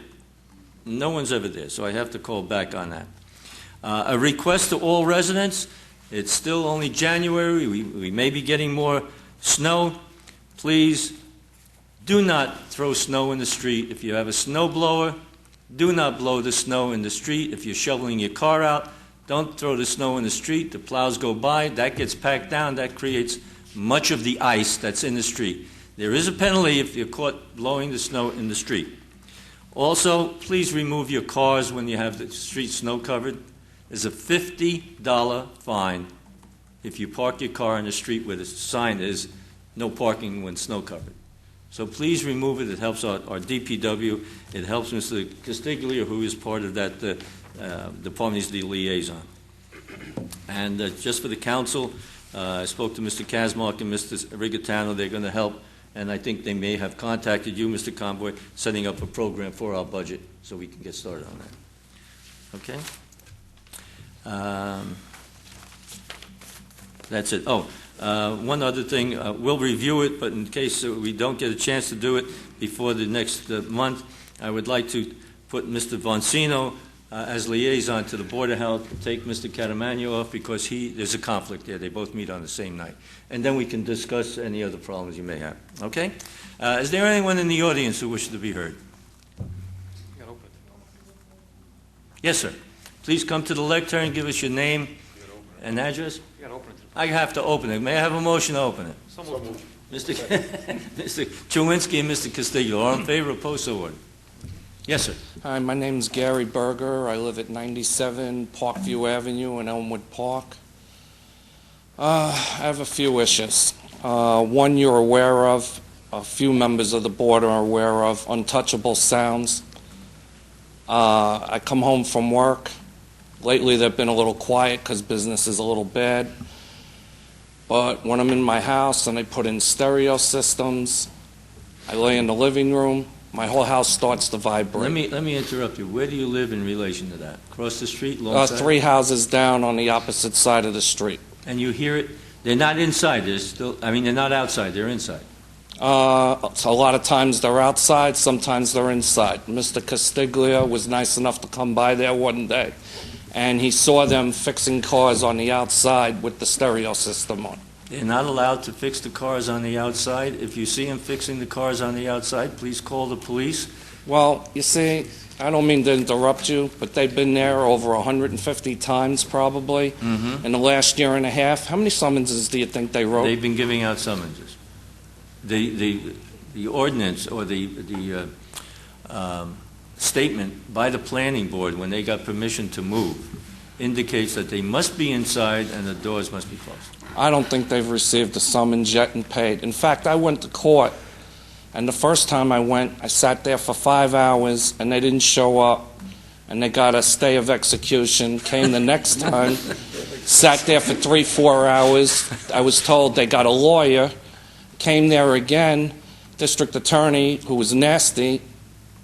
No one's ever there, so I have to call back on that. A request to all residents, it's still only January, we may be getting more snow. Please do not throw snow in the street. If you have a snow blower, do not blow the snow in the street. If you're shoveling your car out, don't throw the snow in the street. The plows go by, that gets packed down, that creates much of the ice that's in the street. There is a penalty if you're caught blowing the snow in the street. Also, please remove your cars when you have the street snow covered. There's a $50 fine if you park your car in the street where the sign is no parking when snow covered. So please remove it. It helps our DPW. It helps Mr. Castiglia, who is part of that department. He's the liaison. And just for the council, I spoke to Mr. Kazmark and Mr. Rigatano. They're going to help, and I think they may have contacted you, Mr. Conboy, setting up a program for our budget so we can get started on that. Okay? That's it. Oh. One other thing, we'll review it, but in case we don't get a chance to do it before the next month, I would like to put Mr. Voncino as liaison to the Board of Health, take Mr. Catamagno off because there's a conflict there. They both meet on the same night. And then we can discuss any other problems you may have. Okay? Is there anyone in the audience who wishes to be heard? Yes, sir. Please come to the lectern, give us your name and address. You got to open it. I have to open it. May I have a motion to open it? So moved. Mr. Chewinski and Mr. Castillo, all in favor, opposed, so ordered. Yes, sir. Hi, my name's Gary Berger. I live at 97 Parkview Avenue in Elmwood Park. I have a few issues. One you're aware of, a few members of the board are aware of, untouchable sounds. I come home from work. Lately they've been a little quiet because business is a little bad. But when I'm in my house and I put in stereo systems, I lay in the living room, my whole house starts to vibrate. Let me interrupt you. Where do you live in relation to that? Across the street? Alongside? 3 houses down on the opposite side of the street. And you hear it? They're not inside. They're not outside. They're inside. So a lot of times they're outside, sometimes they're inside. Mr. Castiglia was nice enough to come by there one day, and he saw them fixing cars on the outside with the stereo system on. They're not allowed to fix the cars on the outside. If you see them fixing the cars on the outside, please call the police. Well, you see, I don't mean to interrupt you, but they've been there over 150 times probably in the last year and a half. How many summonses do you think they wrote? They've been giving out summonses. The ordinance or the statement by the planning board when they got permission to move indicates that they must be inside and the doors must be closed. I don't think they've received a summons yet and paid. In fact, I went to court, and the first time I went, I sat there for 5 hours, and they didn't show up, and they got a stay of execution. Came the next time, sat there for 3-4 hours. I was told they got a lawyer. Came there again, district attorney, who was nasty.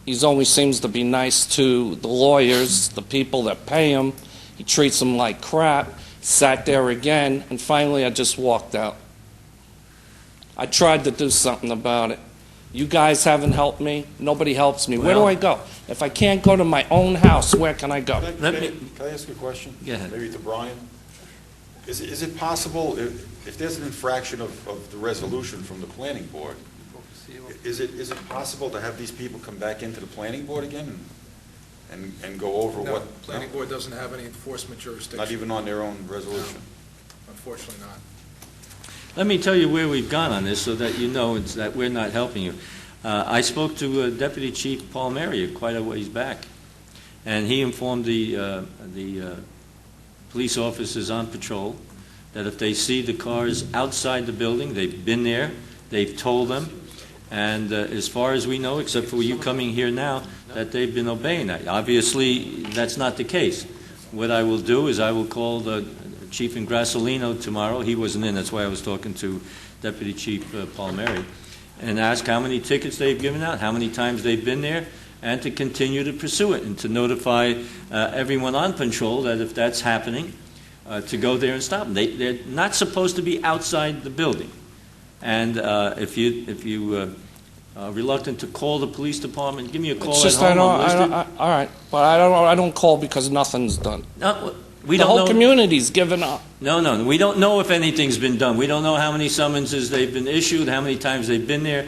He always seems to be nice to the lawyers, the people that pay him. He treats them like crap. Sat there again, and finally I just walked out. I tried to do something about it. You guys haven't helped me. Nobody helps me. Where do I go? If I can't go to my own house, where can I go? Can I ask you a question? Go ahead. Maybe to Brian? Is it possible, if there's an infraction of the resolution from the planning board, is it possible to have these people come back into the planning board again and go over No, what? planning board doesn't have any enforcement jurisdiction. Not even on their own resolution? Unfortunately not. Let me tell you where we've gone on this so that you know that we're not helping you. I spoke to Deputy Chief Palmieri quite a ways back, and he informed the police officers on patrol that if they see the cars outside the building, they've been there, they've told them, and as far as we know, except for you coming here now, that they've been obeying that. Obviously, that's not the case. What I will do is I will call the Chief Ingrassolino tomorrow. He wasn't in, that's why I was talking to Deputy Chief Palmieri, and ask how many tickets they've given out, how many times they've been there, and to continue to pursue it and to notify everyone on patrol that if that's happening, to go there and stop them. They're not supposed to be outside the building. And if you are reluctant to call the police department, give me a call It's just at home. I'm listed. all right, but I don't call because nothing's done. No, we The don't whole know. community's given up. No, we don't know if anything's been done. We don't know how many summonses they've been issued, how many times they've been there.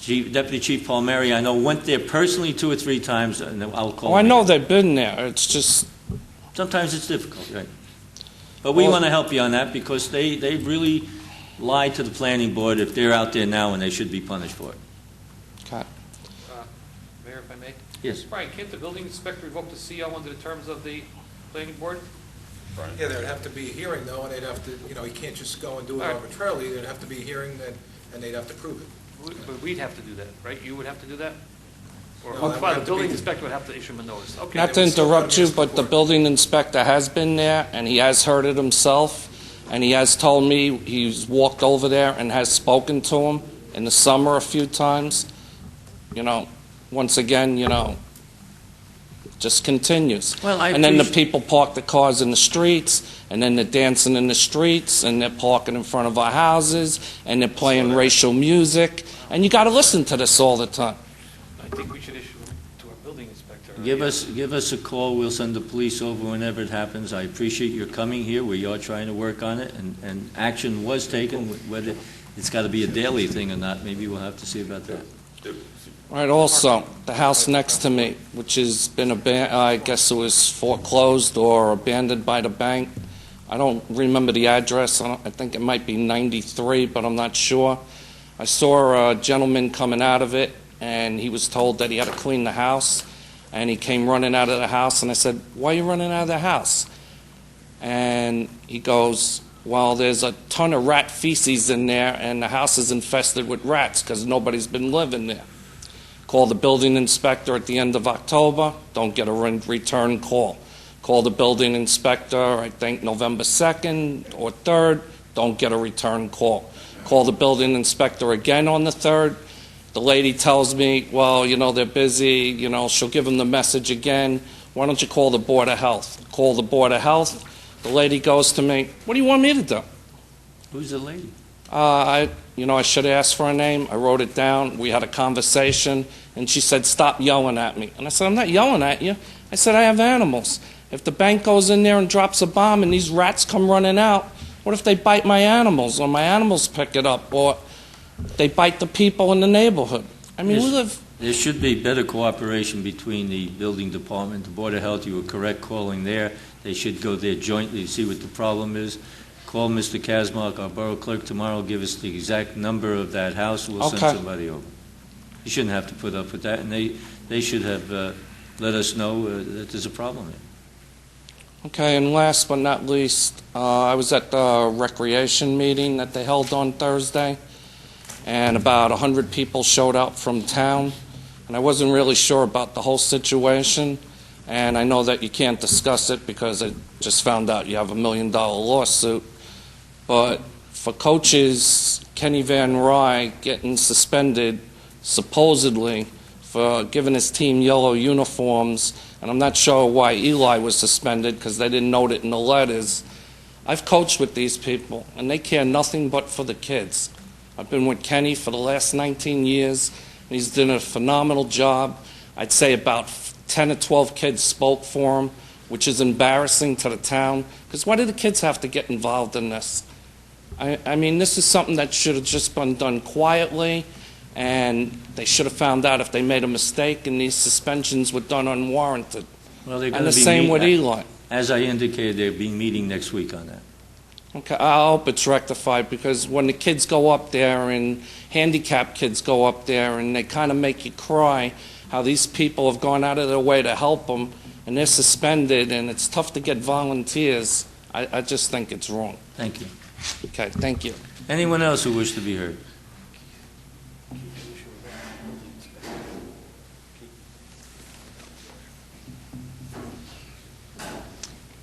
Deputy Chief Palmieri, I know, went there personally 2 or 3 times, and I'll call Oh, I him. know they've been there. It's just, Sometimes it's difficult, right? But we Well- want to help you on that because they really lied to the planning board if they're out there now and they should be punished for it. Mayor, if I may? Yes. Brian, can't the building inspector revoke the CO under the terms of the planning board? Yeah, there'd have to be a hearing though, and they'd have to, he can't just go and do it All right. arbitrarily. There'd have to be a hearing and they'd have to prove it. But we'd have to do that, right? You would have to do that? Or, No, that would well, have the to building be- inspector would have to issue him a notice. Okay. not to they would still interrupt you, come but the before. building inspector has been there, and he has heard it himself, and he has told me he's walked over there and has spoken to him in the summer a few times. Once again, just continues. Well, I And then the appreciate- people park the cars in the streets, and then they're dancing in the streets, and they're parking in front of our houses, and they're playing racial music, and you got to listen to this all the time. I think we should issue it to our building inspector. Give us a call. We'll send the police over whenever it happens. I appreciate your coming here. We are trying to work on it, and action was taken. Whether it's got to be a daily thing or not, maybe we'll have to see about that. Right, also, the house next to me, which has been I guess it was foreclosed or abandoned by the bank. I don't remember the address. I think it might be 93, but I'm not sure. I saw a gentleman coming out of it, and he was told that he had to clean the house, and he came running out of the house, and I said, "Why are you running out of the house?" And he goes, "Well, there's a ton of rat feces in there, and the house is infested with rats because nobody's been living there." Call the building inspector at the end of October, don't get a return call. Call the building inspector, I think November 2nd or 3rd, don't get a return call. Call the building inspector again on the 3rd. The lady tells me, well, they're busy, she'll give them the message again. Why don't you call the Board of Health? Call the Board of Health. The lady goes to me, what do you want me to do? Who's the lady? I should have asked for her name. I wrote it down. We had a conversation, and she said, "Stop yelling at me." And I said, "I'm not yelling at you." I said, "I have animals. If the bank goes in there and drops a bomb and these rats come running out, what if they bite my animals, or my animals pick it up, or they bite the people in the neighborhood?" I mean, we live... There should be better cooperation between the building department, the Board of Health. You were correct calling there. They should go there jointly to see what the problem is. Call Mr. Kazmark, our borough clerk, tomorrow, give us the exact number of that house. We'll send Okay. somebody over. You shouldn't have to put up with that, and they should have let us know that there's a problem there. Okay, and last but not least, I was at the recreation meeting that they held on Thursday, and about 100 people showed up from town, and I wasn't really sure about the whole situation, and I know that you can't discuss it because I just found out you have $1 million lawsuit, but for coaches, Kenny Van Rye getting suspended, supposedly, for giving his team yellow uniforms, and I'm not sure why Eli was suspended because they didn't note it in the letters. I've coached with these people, and they care nothing but for the kids. I've been with Kenny for the last 19 years, and he's done a phenomenal job. I'd say about 10 or 12 kids spoke for him, which is embarrassing to the town, because why do the kids have to get involved in this? I mean, this is something that should have just been done quietly, and they should have found out if they made a mistake, and these suspensions were done unwarranted. Well, they're And gonna the be same with Eli. As I indicated, they'll be meeting next week on that. Okay, I hope it's rectified, because when the kids go up there and handicapped kids go up there and they kind of make you cry how these people have gone out of their way to help them and they're suspended and it's tough to get volunteers, I just think it's wrong. Thank you. Okay, thank you. Anyone else who wishes to be heard?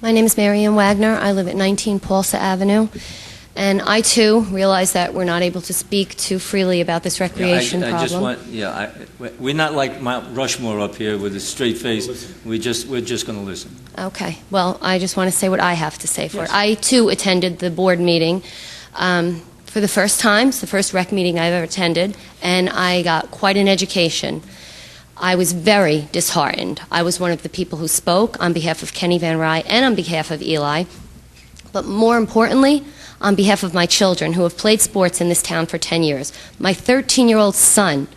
My name is Marianne Wagner. I live at 19 Paulsa Avenue. And I, too, realize that we're not able to speak too freely about this recreation I just problem. want, we're not like Mount Rushmore up here with a straight face. We're just going to listen. Okay. Well, I just want to say what I have to say for it. I, too, attended the board meeting for the first time. It's the first rec meeting I've ever attended, and I got quite an education. I was very disheartened. I was one of the people who spoke on behalf of Kenny Van Rye and on behalf of Eli. But more importantly, on behalf of my children who have played sports in this town for 10 years. My 13-year-old son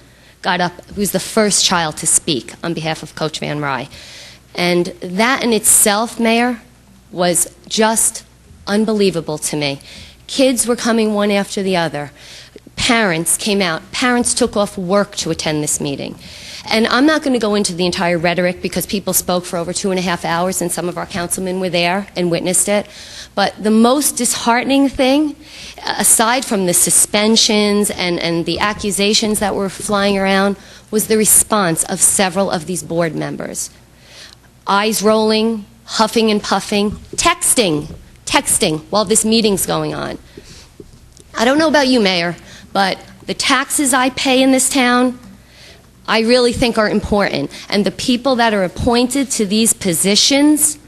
got up, who's the first child to speak on behalf of Coach Van Rye. And that in itself, Mayor, was just unbelievable to me. Kids were coming one after the other. Parents came out. Parents took off work to attend this meeting. And I'm not going to go into the entire rhetoric because people spoke for over 2.5 hours and some of our councilmen were there and witnessed it. But the most disheartening thing, aside from the suspensions and the accusations that were flying around, was the response of several of these board members. Eyes rolling, huffing and puffing, texting while this meeting's going on. I don't know about you, Mayor, but the taxes I pay in this town, I really think are important. And the people that are appointed to these positions,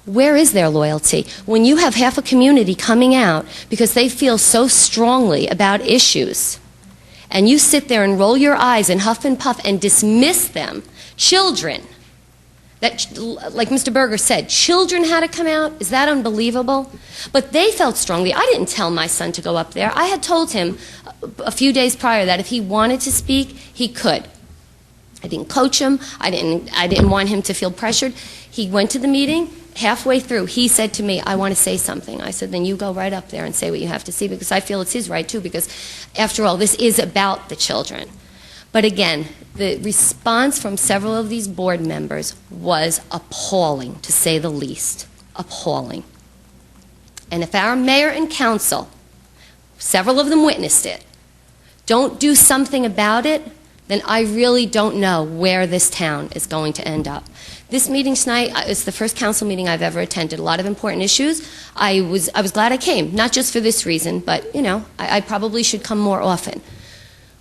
where is their loyalty? When you have half a community coming out because they feel so strongly about issues, and you sit there and roll your eyes and huff and puff and dismiss them, children, that, like Mr. Berger said, children had to come out. Is that unbelievable? But they felt strongly. I didn't tell my son to go up there. I had told him a few days prior that if he wanted to speak, he could. I didn't coach him. I didn't want him to feel pressured. He went to the meeting. Halfway through, he said to me, "I want to say something." I said, "Then you go right up there and say what you have to say," because I feel it's his right, too, because, after all, this is about the children. But again, the response from several of these board members was appalling, to say the least. Appalling. And if our mayor and council, several of them witnessed it, don't do something about it, then I really don't know where this town is going to end up. This meeting tonight is the first council meeting I've ever attended. A lot of important issues. I was glad I came, not just for this reason, but, you know, I probably should come more often.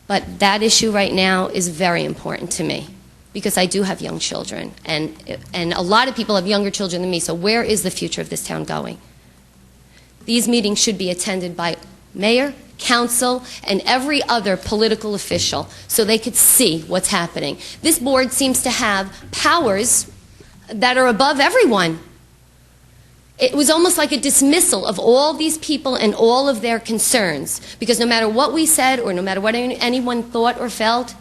But that issue right now is very important to me because I do have young children, and a lot of people have younger children than me, so where is the future of this town going? These meetings should be attended by mayor, council, and every other political official so they could see what's happening. This board seems to have powers that are above everyone. It was almost like a dismissal of all these people and all of their concerns, because no matter what we said or no matter what anyone thought or felt,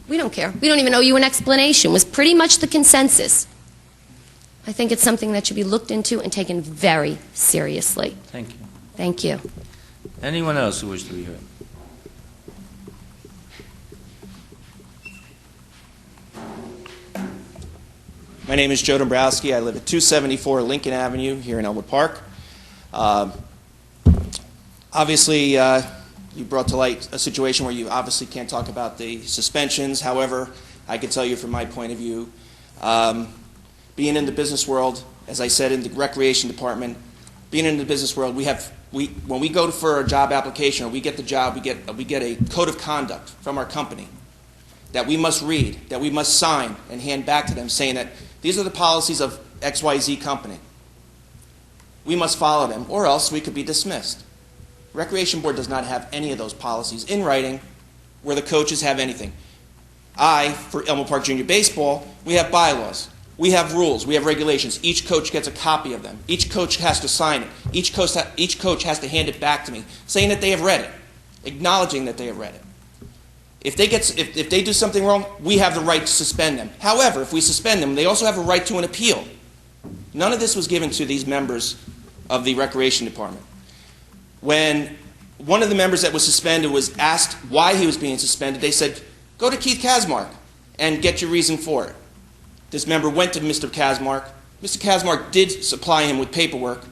we don't care. We don't even owe you an explanation, was pretty much the consensus. I think it's something that should be looked into and taken very seriously. Thank you. Thank you. Anyone else who wishes to be heard? My name is Joe Dombrowski. I live at 274 Lincoln Avenue here in Elmwood Park. Obviously, you brought to light a situation where you obviously can't talk about the suspensions. However, I can tell you from my point of view, being in the business world, as I said, in the recreation department, being in the business world, when we go for a job application or we get the job, we get a code of conduct from our company that we must read, that we must sign and hand back to them saying that these are the policies of XYZ company. We must follow them, or else we could be dismissed. Recreation Board does not have any of those policies in writing where the coaches have anything. For Elmwood Park Junior Baseball, we have bylaws. We have rules. We have regulations. Each coach gets a copy of them. Each coach has to sign it. Each coach has to hand it back to me, saying that they have read it, acknowledging that they have read it. If they do something wrong, we have the right to suspend them. However, if we suspend them, they also have a right to an appeal. None of this was given to these members of the Recreation Department. When one of the members that was suspended was asked why he was being suspended, they said, go to Keith Kazmark and get your reason for it. This member went to Mr. Kazmark. Mr. Kazmark did supply him with paperwork,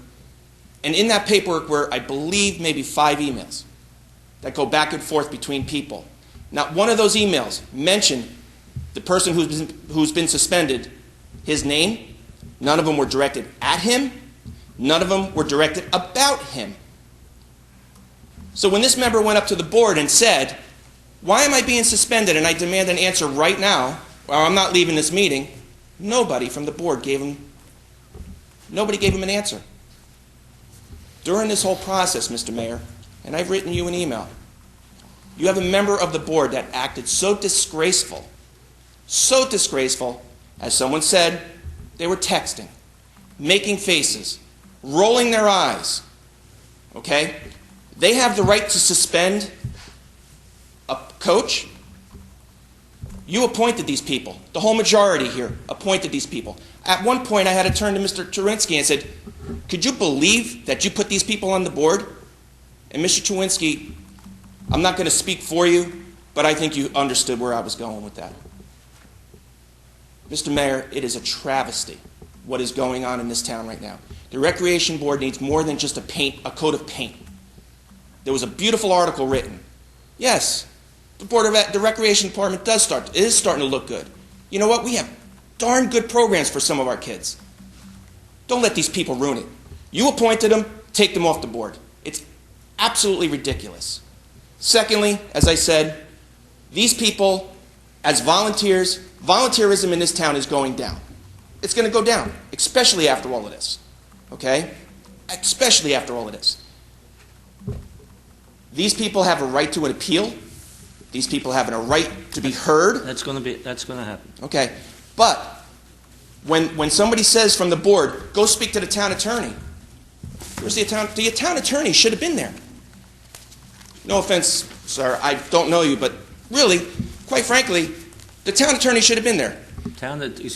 and in that paperwork were, I believe, maybe 5 emails that go back and forth between people. Not one of those emails mentioned the person who's been suspended, his name. None of them were directed at him. None of them were directed about him. So when this member went up to the board and said, why am I being suspended and I demand an answer right now, or I'm not leaving this meeting, nobody from the board gave him an answer. During this whole process, Mr. Mayor, and I've written you an email, you have a member of the board that acted so disgraceful, as someone said, they were texting, making faces, rolling their eyes, okay? They have the right to suspend a coach. You appointed these people. The whole majority here appointed these people. At one point, I had to turn to Mr. Cherinsky and said, could you believe that you put these people on the board? And Mr. Cherinsky, I'm not going to speak for you, but I think you understood where I was going with that. Mr. Mayor, it is a travesty what is going on in this town right now. The Recreation Board needs more than just a coat of paint. There was a beautiful article written. Yes, the Recreation Department is starting to look good. You know what? We have darn good programs for some of our kids. Don't let these people ruin it. You appointed them, take them off the board. It's absolutely ridiculous. Secondly, as I said, these people, as volunteers, volunteerism in this town is going down. It's going to go down, especially after all of this. Okay? Especially after all of this. These people have a right to an appeal. These people have a right to be heard. That's going to happen. Okay. But when somebody says from the board, go speak to the town attorney, where's the town attorney should have been there. No offense, sir, I don't know you, but really, quite frankly, the town attorney should have been there.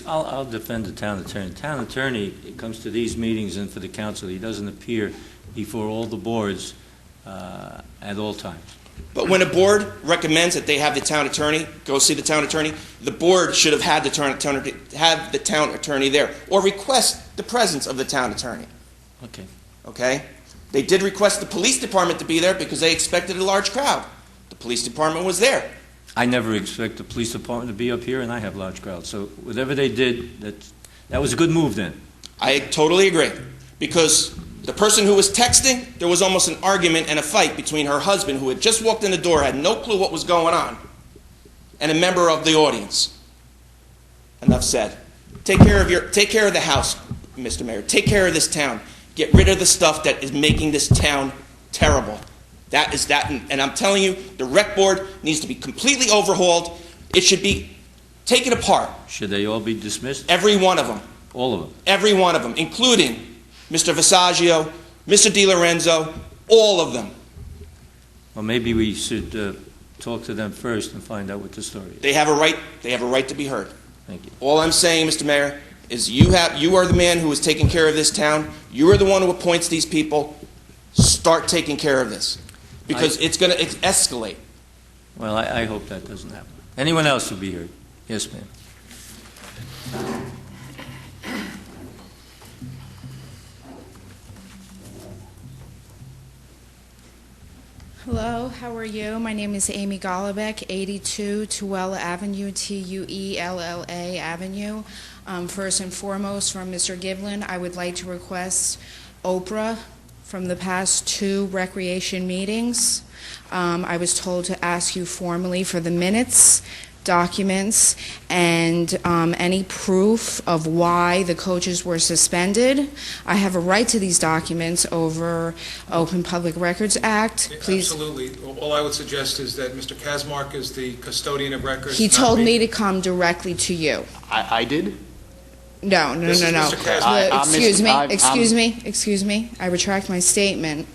I'll defend the town attorney. The town attorney comes to these meetings and for the council. He doesn't appear before all the boards at all times. But when a board recommends that they have the town attorney, go see the town attorney, the board should have had the town attorney there, or request the presence of the town attorney. Okay. Okay? They did request the police department to be there because they expected a large crowd. The police department was there. I never expect the police department to be up here, and I have large crowds. So whatever they did, that was a good move then. I totally agree. Because the person who was texting, there was almost an argument and a fight between her husband, who had just walked in the door, had no clue what was going on, and a member of the audience. Enough said. Take care of the house, Mr. Mayor. Take care of this town. Get rid of the stuff that is making this town Terrible. That is that, and I'm telling you, the rec board needs to be completely overhauled. It should be taken apart. Should they all be dismissed? Every one of them. All of them? Every one of them, including Mr. Visaggio, Mr. Di Lorenzo, all of them. Well, maybe we should talk to them first and find out what the story is. They have a right to be heard. Thank you. All I'm saying, Mr. Mayor, is you are the man who is taking care of this town. You are the one who appoints these people. Start taking care of this, because it's going to escalate. Well, I hope that doesn't happen. Anyone else will be heard? Yes, ma'am. Hello, how are you? My name is Amy Golubeck, 82 Tuella Avenue, Tuella Avenue. First and foremost, from Mr. Giblin, I would like to request Oprah from the past 2 recreation meetings. I was told to ask you formally for the minutes, documents, and any proof of why the coaches were suspended. I have a right to these documents over Open Public Records Act. Please. Absolutely. All I would suggest is that Mr. Kazmark is the custodian of records. He told me to come directly to you. I did? No. This is Mr. Kazmark. Excuse me. I retract my statement.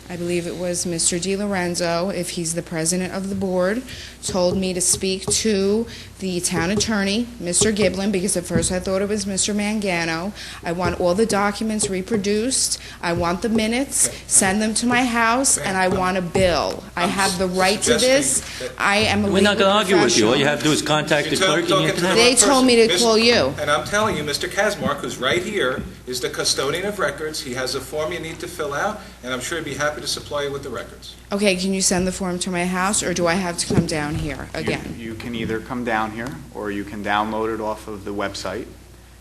I believe it was Mr. Di Lorenzo, if he's the president of the board, told me to speak to the town attorney, Mr. Giblin, because at first I thought it was Mr. Mangano. I want all the documents reproduced. I want the minutes, send them to my house, and I want a bill. I have the right to this. I am a legal professional. We're not going to argue with you. All you have to do is contact the clerk and you can... They told me to call you. And I'm telling you, Mr. Kazmark, who's right here, is the custodian of records. He has a form you need to fill out, and I'm sure he'd be happy to supply you with the records. Okay, can you send the form to my house, or do I have to come down here again? You can either come down here, or you can download it off of the website,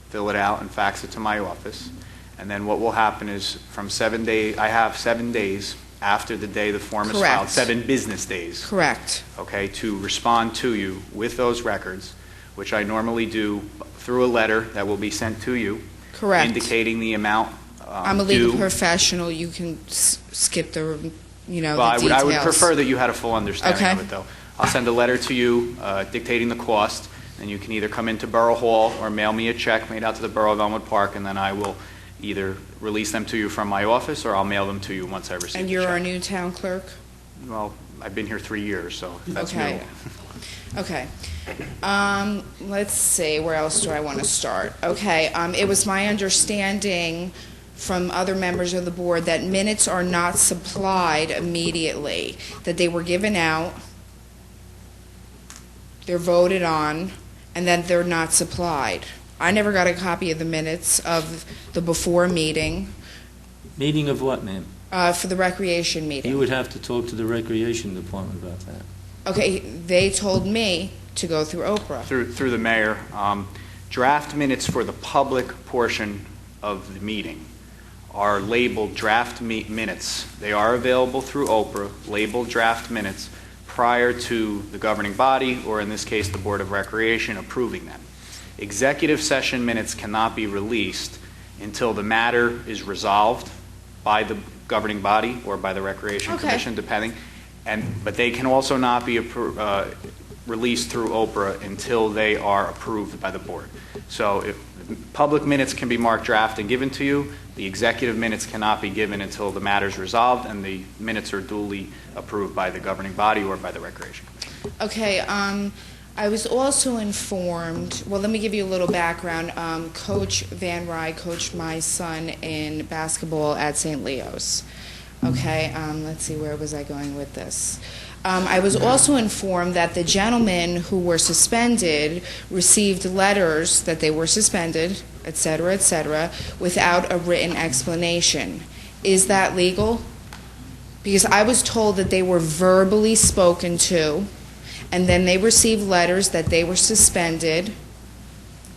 fill it out, and fax it to my office. And then what will happen is, from 7 days, I have 7 days after the day the form is filed, 7 business days. Correct. Okay, to respond to you with those records, which I normally do through a letter that will be sent to you. Correct. Indicating the amount I'm a legal professional. You can skip the, the details. I would prefer that you had a full understanding of it, though. I'll send a letter to you dictating the cost, and you can either come into Borough Hall or mail me a check made out to the Borough of Elmwood Park, and then I will either release them to you from my office, or I'll mail them to you once I receive the check. And you're our new town clerk? Well, I've been here 3 years, so that's new. Okay. Let's see, where else do I want to start? Okay, it was my understanding from other members of the board that minutes are not supplied immediately, that they were given out, they're voted on, and then they're not supplied. I never got a copy of the minutes of the before meeting. Meeting of what, ma'am? For the recreation meeting. You would have to talk to the recreation department about that. Okay, they told me to go through Oprah. Through the mayor, draft minutes for the public portion of the meeting are labeled draft minutes. They are available through Oprah, labeled draft minutes, prior to the governing body, or in this case, the Board of Recreation, approving them. Executive session minutes cannot be released until the matter is resolved by the governing body or by the Recreation Commission, depending. But they can also not be released through Oprah until they are approved by the board. So if public minutes can be marked draft and given to you, the executive minutes cannot be given until the matter is resolved and the minutes are duly approved by the governing body or by the Recreation Commission. Okay, I was also informed, well, let me give you a little background. Coach Van Rye coached my son in basketball at St. Leo's. Okay, let's see, where was I going with this? I was also informed that the gentlemen who were suspended received letters that they were suspended, et cetera, without a written explanation. Is that legal? Because I was told that they were verbally spoken to, and then they received letters that they were suspended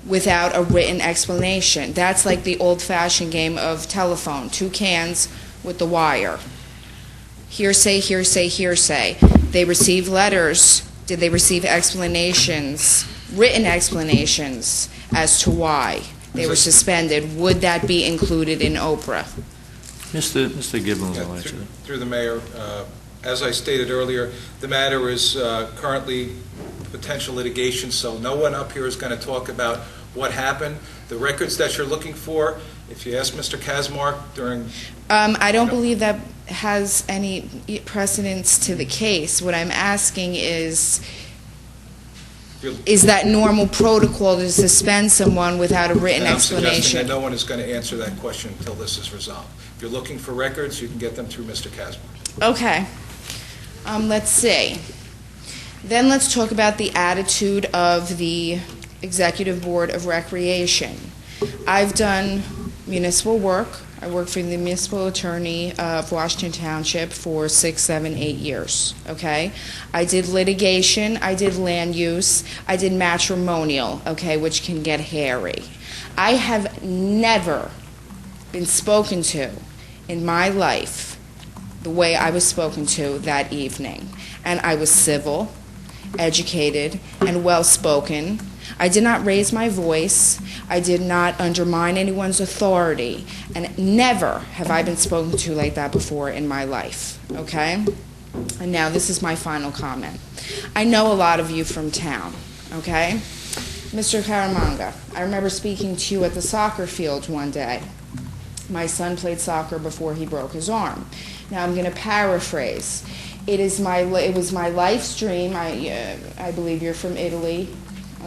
without a written explanation. That's like the old-fashioned game of telephone, 2 cans with the wire. Hearsay, hearsay, hearsay. They received letters. Did they receive explanations, written explanations, as to why they were suspended? Would that be included in Oprah? Mr. Gibbon Yeah, will answer that. Through the mayor, as I stated earlier, the matter is currently potential litigation, so no one up here is going to talk about what happened. The records that you're looking for, if you ask Mr. Kazmark during... I don't believe that has any precedence to the case. What I'm asking is that normal protocol to suspend someone without a written I'm suggesting explanation? that no one is going to answer that question until this is resolved. If you're looking for records, you can get them through Mr. Kazmark. Okay. Let's see. Then let's talk about the attitude of the Executive Board of Recreation. I've done municipal work. I worked for the municipal attorney of Washington Township for 6, 7, 8 years, okay? I did litigation, I did land use, I did matrimonial, okay, which can get hairy. I have never been spoken to in my life the way I was spoken to that evening. And I was civil, educated, and well-spoken. I did not raise my voice. I did not undermine anyone's authority. And never have I been spoken to like that before in my life, okay? And now this is my final comment. I know a lot of you from town, okay? Mr. Caramanga, I remember speaking to you at the soccer field one day. My son played soccer before he broke his arm. Now I'm going to paraphrase. It was my life's dream. I believe you're from Italy,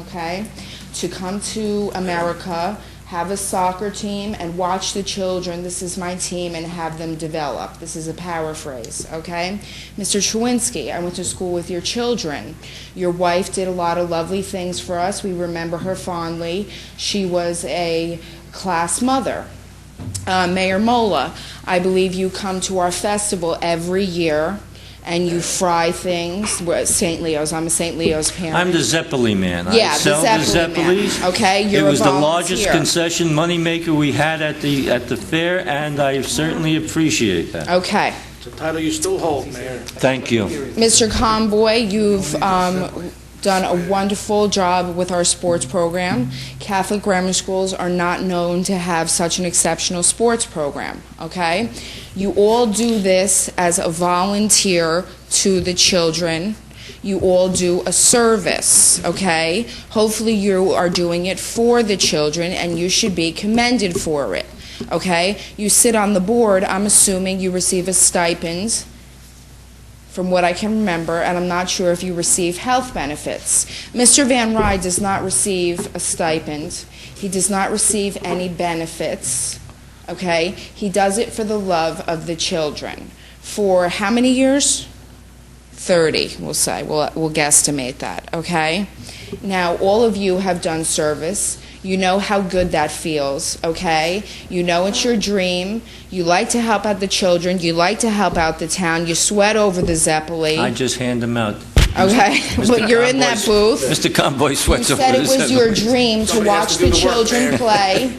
okay? To come to America, have a soccer team, and watch the children. This is my team, and have them develop. This is a paraphrase, okay? Mr. Chewinski, I went to school with your children. Your wife did a lot of lovely things for us. We remember her fondly. She was a class mother. Mayor Mola, I believe you come to our festival every year and you fry things. We're at St. Leo's. I'm a St. Leo's parent. I'm the Zeppeli man. Yeah, I sell the the Zeppeli man. Zeppelis. Okay, you're It was a the volunteer. largest concession moneymaker we had at the fair, and I certainly appreciate that. Okay. It's a title you still hold, Mayor. Thank you. Mr. Conboy, you've done a wonderful job with our sports program. Catholic grammar schools are not known to have such an exceptional sports program, okay? You all do this as a volunteer to the children. You all do a service, okay? Hopefully you are doing it for the children, and you should be commended for it, okay? You sit on the board. I'm assuming you receive a stipend, from what I can remember, and I'm not sure if you receive health benefits. Mr. Van Rye does not receive a stipend. He does not receive any benefits, okay? He does it for the love of the children. For how many years? 30, we'll say. We'll guesstimate that, okay? Now, all of you have done service. You know how good that feels, okay? You know it's your dream. You like to help out the children. You like to help out the town. You sweat over the Zeppeli. I just hand them out. Okay, but you're in that booth. Mr. Conboy You sweats over said the it was your Zeppeli. dream to Somebody has watch to do the the work, children man. play,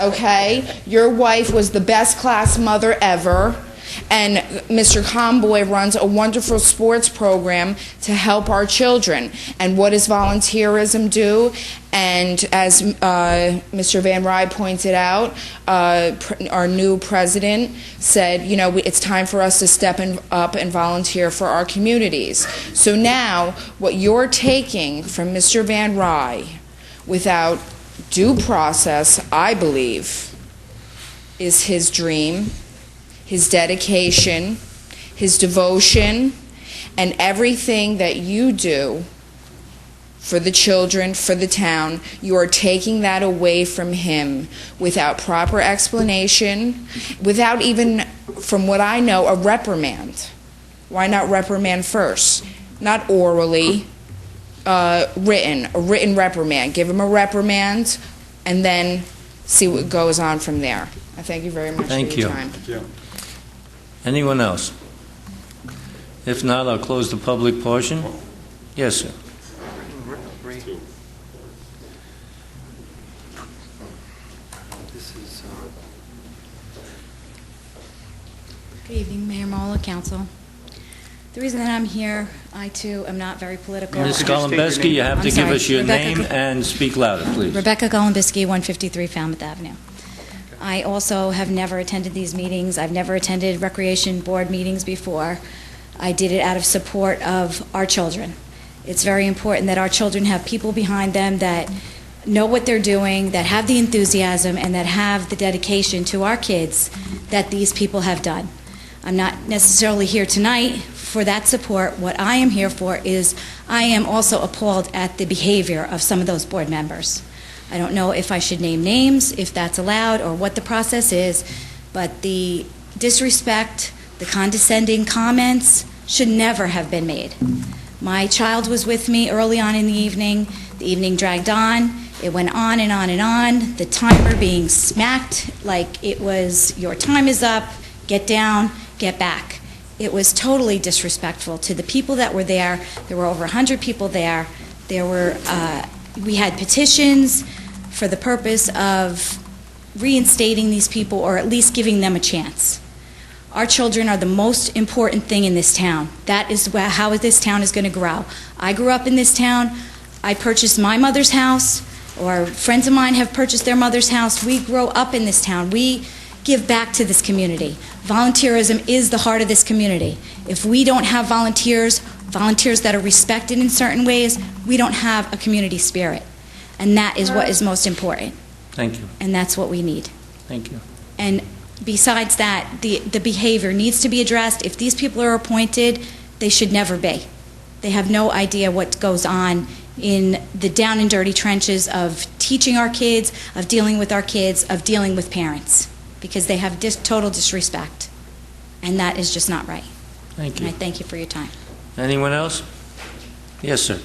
okay? Your wife was the best class mother ever, and Mr. Conboy runs a wonderful sports program to help our children. And what does volunteerism do? And as Mr. Van Rye pointed out, our new president said, you know, it's time for us to step up and volunteer for our communities. So now, what you're taking from Mr. Van Rye without due process, I believe, is his dream, his dedication, his devotion, and everything that you do for the children, for the town. You are taking that away from him without proper explanation, without even, from what I know, a reprimand. Why not reprimand first? Not orally, a written reprimand. Give him a reprimand, and then see what goes on from there. I thank you very much Thank for your you. time. Thank you. Anyone else? If not, I'll close the public portion. Yes, sir. Good evening, Mayor Mola, Council. The reason that I'm here, I too am not very political. Ms. Golembeski, you have I'm to give sorry, us your Rebecca name and speak louder, please. Rebecca Golembeski, 153 Falmouth Avenue. I also have never attended these meetings. I've never attended Recreation Board meetings before. I did it out of support of our children. It's very important that our children have people behind them that know what they're doing, that have the enthusiasm, and that have the dedication to our kids that these people have done. I'm not necessarily here tonight for that support. What I am here for is I am also appalled at the behavior of some of those board members. I don't know if I should name names, if that's allowed, or what the process is, but the disrespect, the condescending comments should never have been made. My child was with me early on in the evening dragged on, it went on and on and on, the timer being smacked like it was, your time is up, get down, get back. It was totally disrespectful to the people that were there. There were over 100 people there. We had petitions for the purpose of reinstating these people or at least giving them a chance. Our children are the most important thing in this town. That is how this town is going to grow. I grew up in this town. I purchased my mother's house, or friends of mine have purchased their mother's house. We grow up in this town. We give back to this community. Volunteerism is the heart of this community. If we don't have volunteers that are respected in certain ways, we don't have a community spirit. And that is what is most important. Thank you. And that's what we need. Thank you. And besides that, the behavior needs to be addressed. If these people are appointed, they should never be. They have no idea what goes on in the down and dirty trenches of teaching our kids, of dealing with our kids, of dealing with parents, because they have total disrespect. And that is just not right. Thank you. And I thank you for your time. Anyone else? Yes, sir.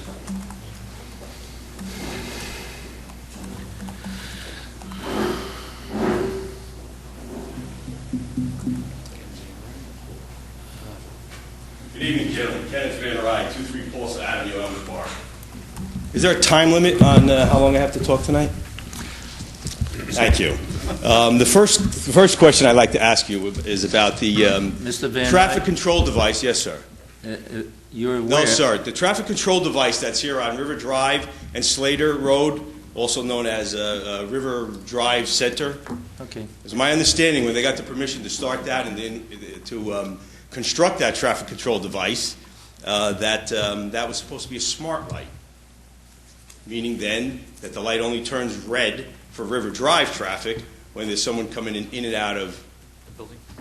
Good evening, gentlemen. Kenneth Van Rye, 23 Paulson Avenue, Elmwood Park. Is there a time limit on how long I have to talk tonight? Thank you. The first question I'd like to ask you is about the Mr. Van traffic Rye? control device. Yes, sir. You're aware? No, sir. The traffic control device that's here on River Drive and Slater Road, also known as River Drive Center. Okay. It's my understanding when they got the permission to start that and then to construct that traffic control device, that was supposed to be a smart light, meaning then that the light only turns red for River Drive traffic when there's someone coming in and out of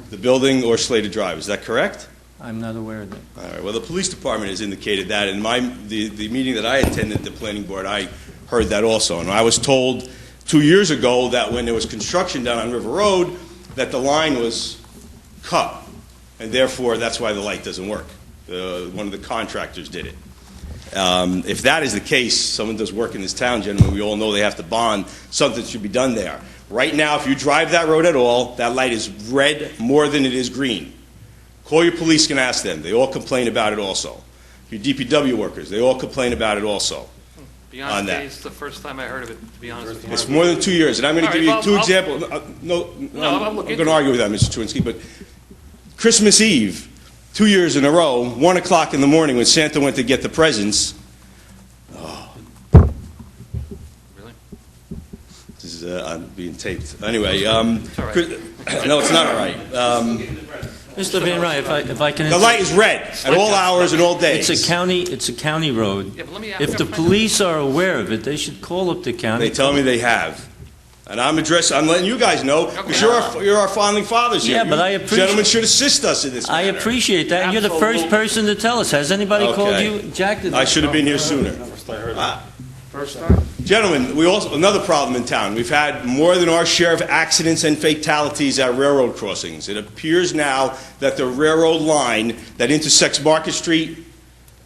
the building or Slater Drive. Is that correct? I'm not aware of that. All right. Well, the police department has indicated that. In the meeting that I attended at the planning board, I heard that also. And I was told 2 years ago that when there was construction down on River Road, that the line was cut. And therefore, that's why the light doesn't work. One of the contractors did it. If that is the case, someone does work in this town, gentlemen, we all know they have to bond. Something should be done there. Right now, if you drive that road at all, that light is red more than it is green. Call your police and ask them. They all complain about it also. Your DPW workers, they all complain about it also. Beyond it's the first time I heard of it, to be honest with you. It's more than 2 years, and I'm going to give you two examples. I'm going to argue with that, Mr. Chewinski, but Christmas Eve, 2 years in a row, 1 o'clock in the morning when Santa went to get the presents. Oh. Really? This is I'm being taped. Anyway, no, it's not all right. Mr. Van Rye, if I can... The light is red at all hours and all days. It's a county road. Yeah, but let me If the police are aware of it, they should call up the county. They tell me they have. And I'm letting you guys know, because you're our founding fathers here. Yeah, but I You appreciate... gentlemen should assist us in this matter. I appreciate that, and you're the first person to tell us. Has anybody called Okay. you? Jack did. I should have been here sooner. First time. Gentlemen, another problem in town. We've had more than our share of accidents and fatalities at railroad crossings. It appears now that the railroad line that intersects Market Street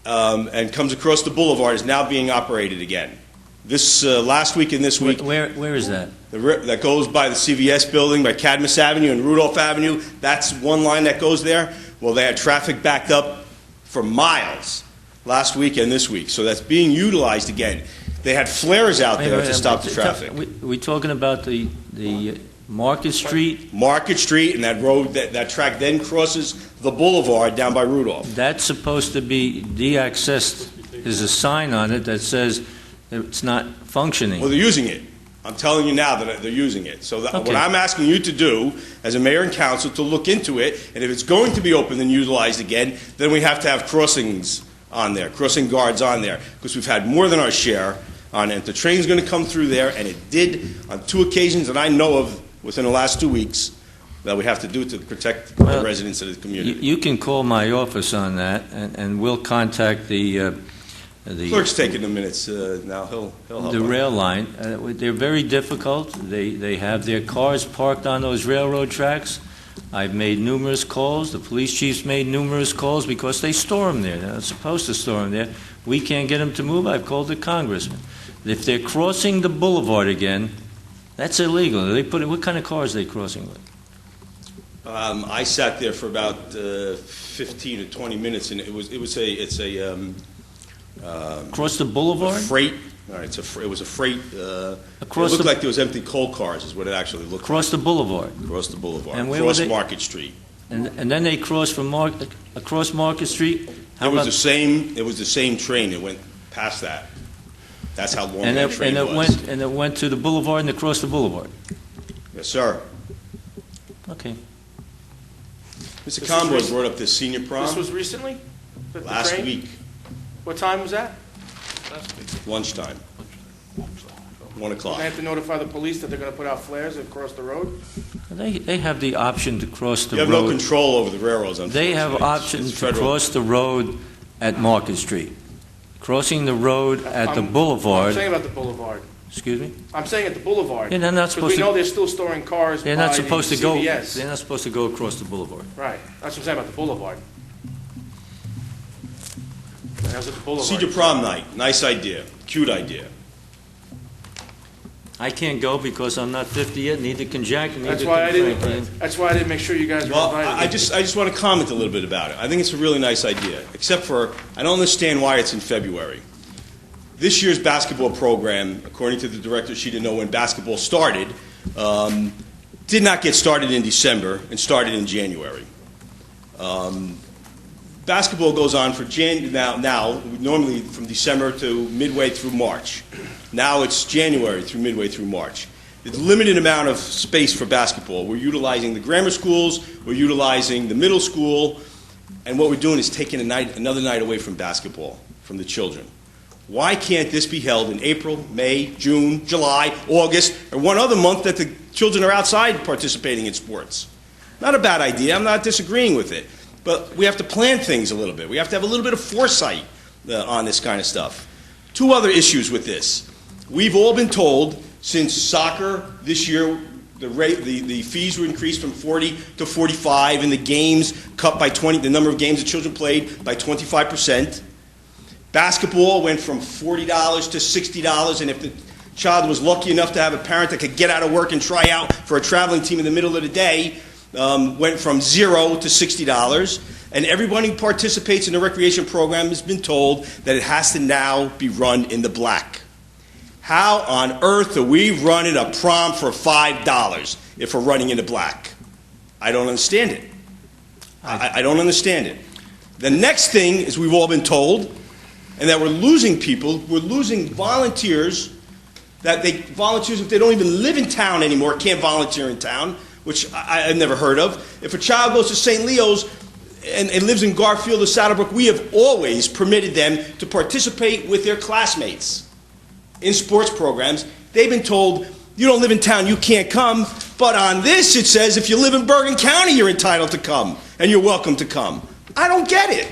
and comes across the boulevard is now being operated again. This last week and this week. Where is that? That goes by the CVS building, by Cadmus Avenue and Rudolph Avenue. That's one line that goes there. Well, they had traffic backed up for miles last week and this week. So that's being utilized again. They had flares out there to stop the traffic. We're talking about the Market Street? Market Street, and that road, that track then crosses the boulevard down by Rudolph. That's supposed to be de-accessed. There's a sign on it that says it's not functioning. Well, they're using it. I'm telling you now that they're using it. So Okay. what I'm asking you to do, as a mayor and council, to look into it, and if it's going to be opened and utilized again, then we have to have crossings on there, crossing guards on there, because we've had more than our share on it. The train's going to come through there, and it did on 2 occasions that I know of within the last 2 weeks, that we have to do to protect the residents of the community. You can call my office on that, and we'll contact the Clerk's taking the minutes now. He'll help. the rail line. They're very difficult. They have their cars parked on those railroad tracks. I've made numerous calls. The police chief's made numerous calls because they store them there. They're not supposed to store them there. We can't get them to move. I've called the congressman. If they're crossing the boulevard again, that's illegal. What kind of cars are they crossing with? I sat there for about 15 to 20 minutes, and it was a Across the boulevard? A freight. All right, it was a freight. It looked like there was empty coal cars, is what it actually looked like. Across the boulevard? Across the boulevard. And where across were they? Market Street. And then they crossed from across Market Street? It was the same train. It went past that. That's how long that train was. And it went to the boulevard and across the boulevard? Yes, sir. Okay. Mr. Conboy brought up this senior prom. This was recently? Last train? week, What time was that? lunchtime. 1 o'clock. I have to notify the police that they're going to put out flares across the road? They have the option to cross the You road. have no control over the railroads, unfortunately. They have options It's to federal. cross the road at Market Street. Crossing the road at the I'm boulevard. saying about the boulevard. Excuse me? I'm saying at the boulevard. Yeah, they're not supposed Because we to- know they're still storing cars They're not by supposed the to go. CVS. They're not supposed to go across the boulevard. Right, that's what I'm saying about the boulevard. That was at the boulevard. Senior prom night, nice idea, cute idea. I can't go because I'm not 50 yet. Neither can Jack. And neither That's why I can Frank. didn't, that's why I didn't make sure you guys were Well, invited. I just want to comment a little bit about it. I think it's a really nice idea, except for I don't understand why it's in February. This year's basketball program, according to the director, she didn't know when basketball started, did not get started in December and started in January. Basketball goes on for now normally from December to midway through March. Now it's January through midway through March. There's a limited amount of space for basketball. We're utilizing the grammar schools, we're utilizing the middle school, and what we're doing is taking another night away from basketball, from the children. Why can't this be held in April, May, June, July, August, or one other month that the children are outside participating in sports? Not a bad idea. I'm not disagreeing with it. But we have to plan things a little bit. We have to have a little bit of foresight on this kind of stuff. 2 other issues with this. We've all been told since soccer this year, the fees were increased from 40 to 45, and the games cut by 20, the number of games the children played by 25%. Basketball went from $40 to $60, and if the child was lucky enough to have a parent that could get out of work and try out for a traveling team in the middle of the day, went from $0 to $60. And everyone who participates in the recreation program has been told that it has to now be run in the black. How on earth are we running a prom for $5 if we're running in the black? I don't understand it. I don't understand it. The next thing is we've all been told, and that we're losing people, we're losing volunteers, volunteers if they don't even live in town anymore, can't volunteer in town, which I've never heard of. If a child goes to St. Leo's and lives in Garfield or Saddlebrook, we have always permitted them to participate with their classmates in sports programs. They've been told, you don't live in town, you can't come, but on this it says if you live in Bergen County, you're entitled to come, and you're welcome to come. I don't get it.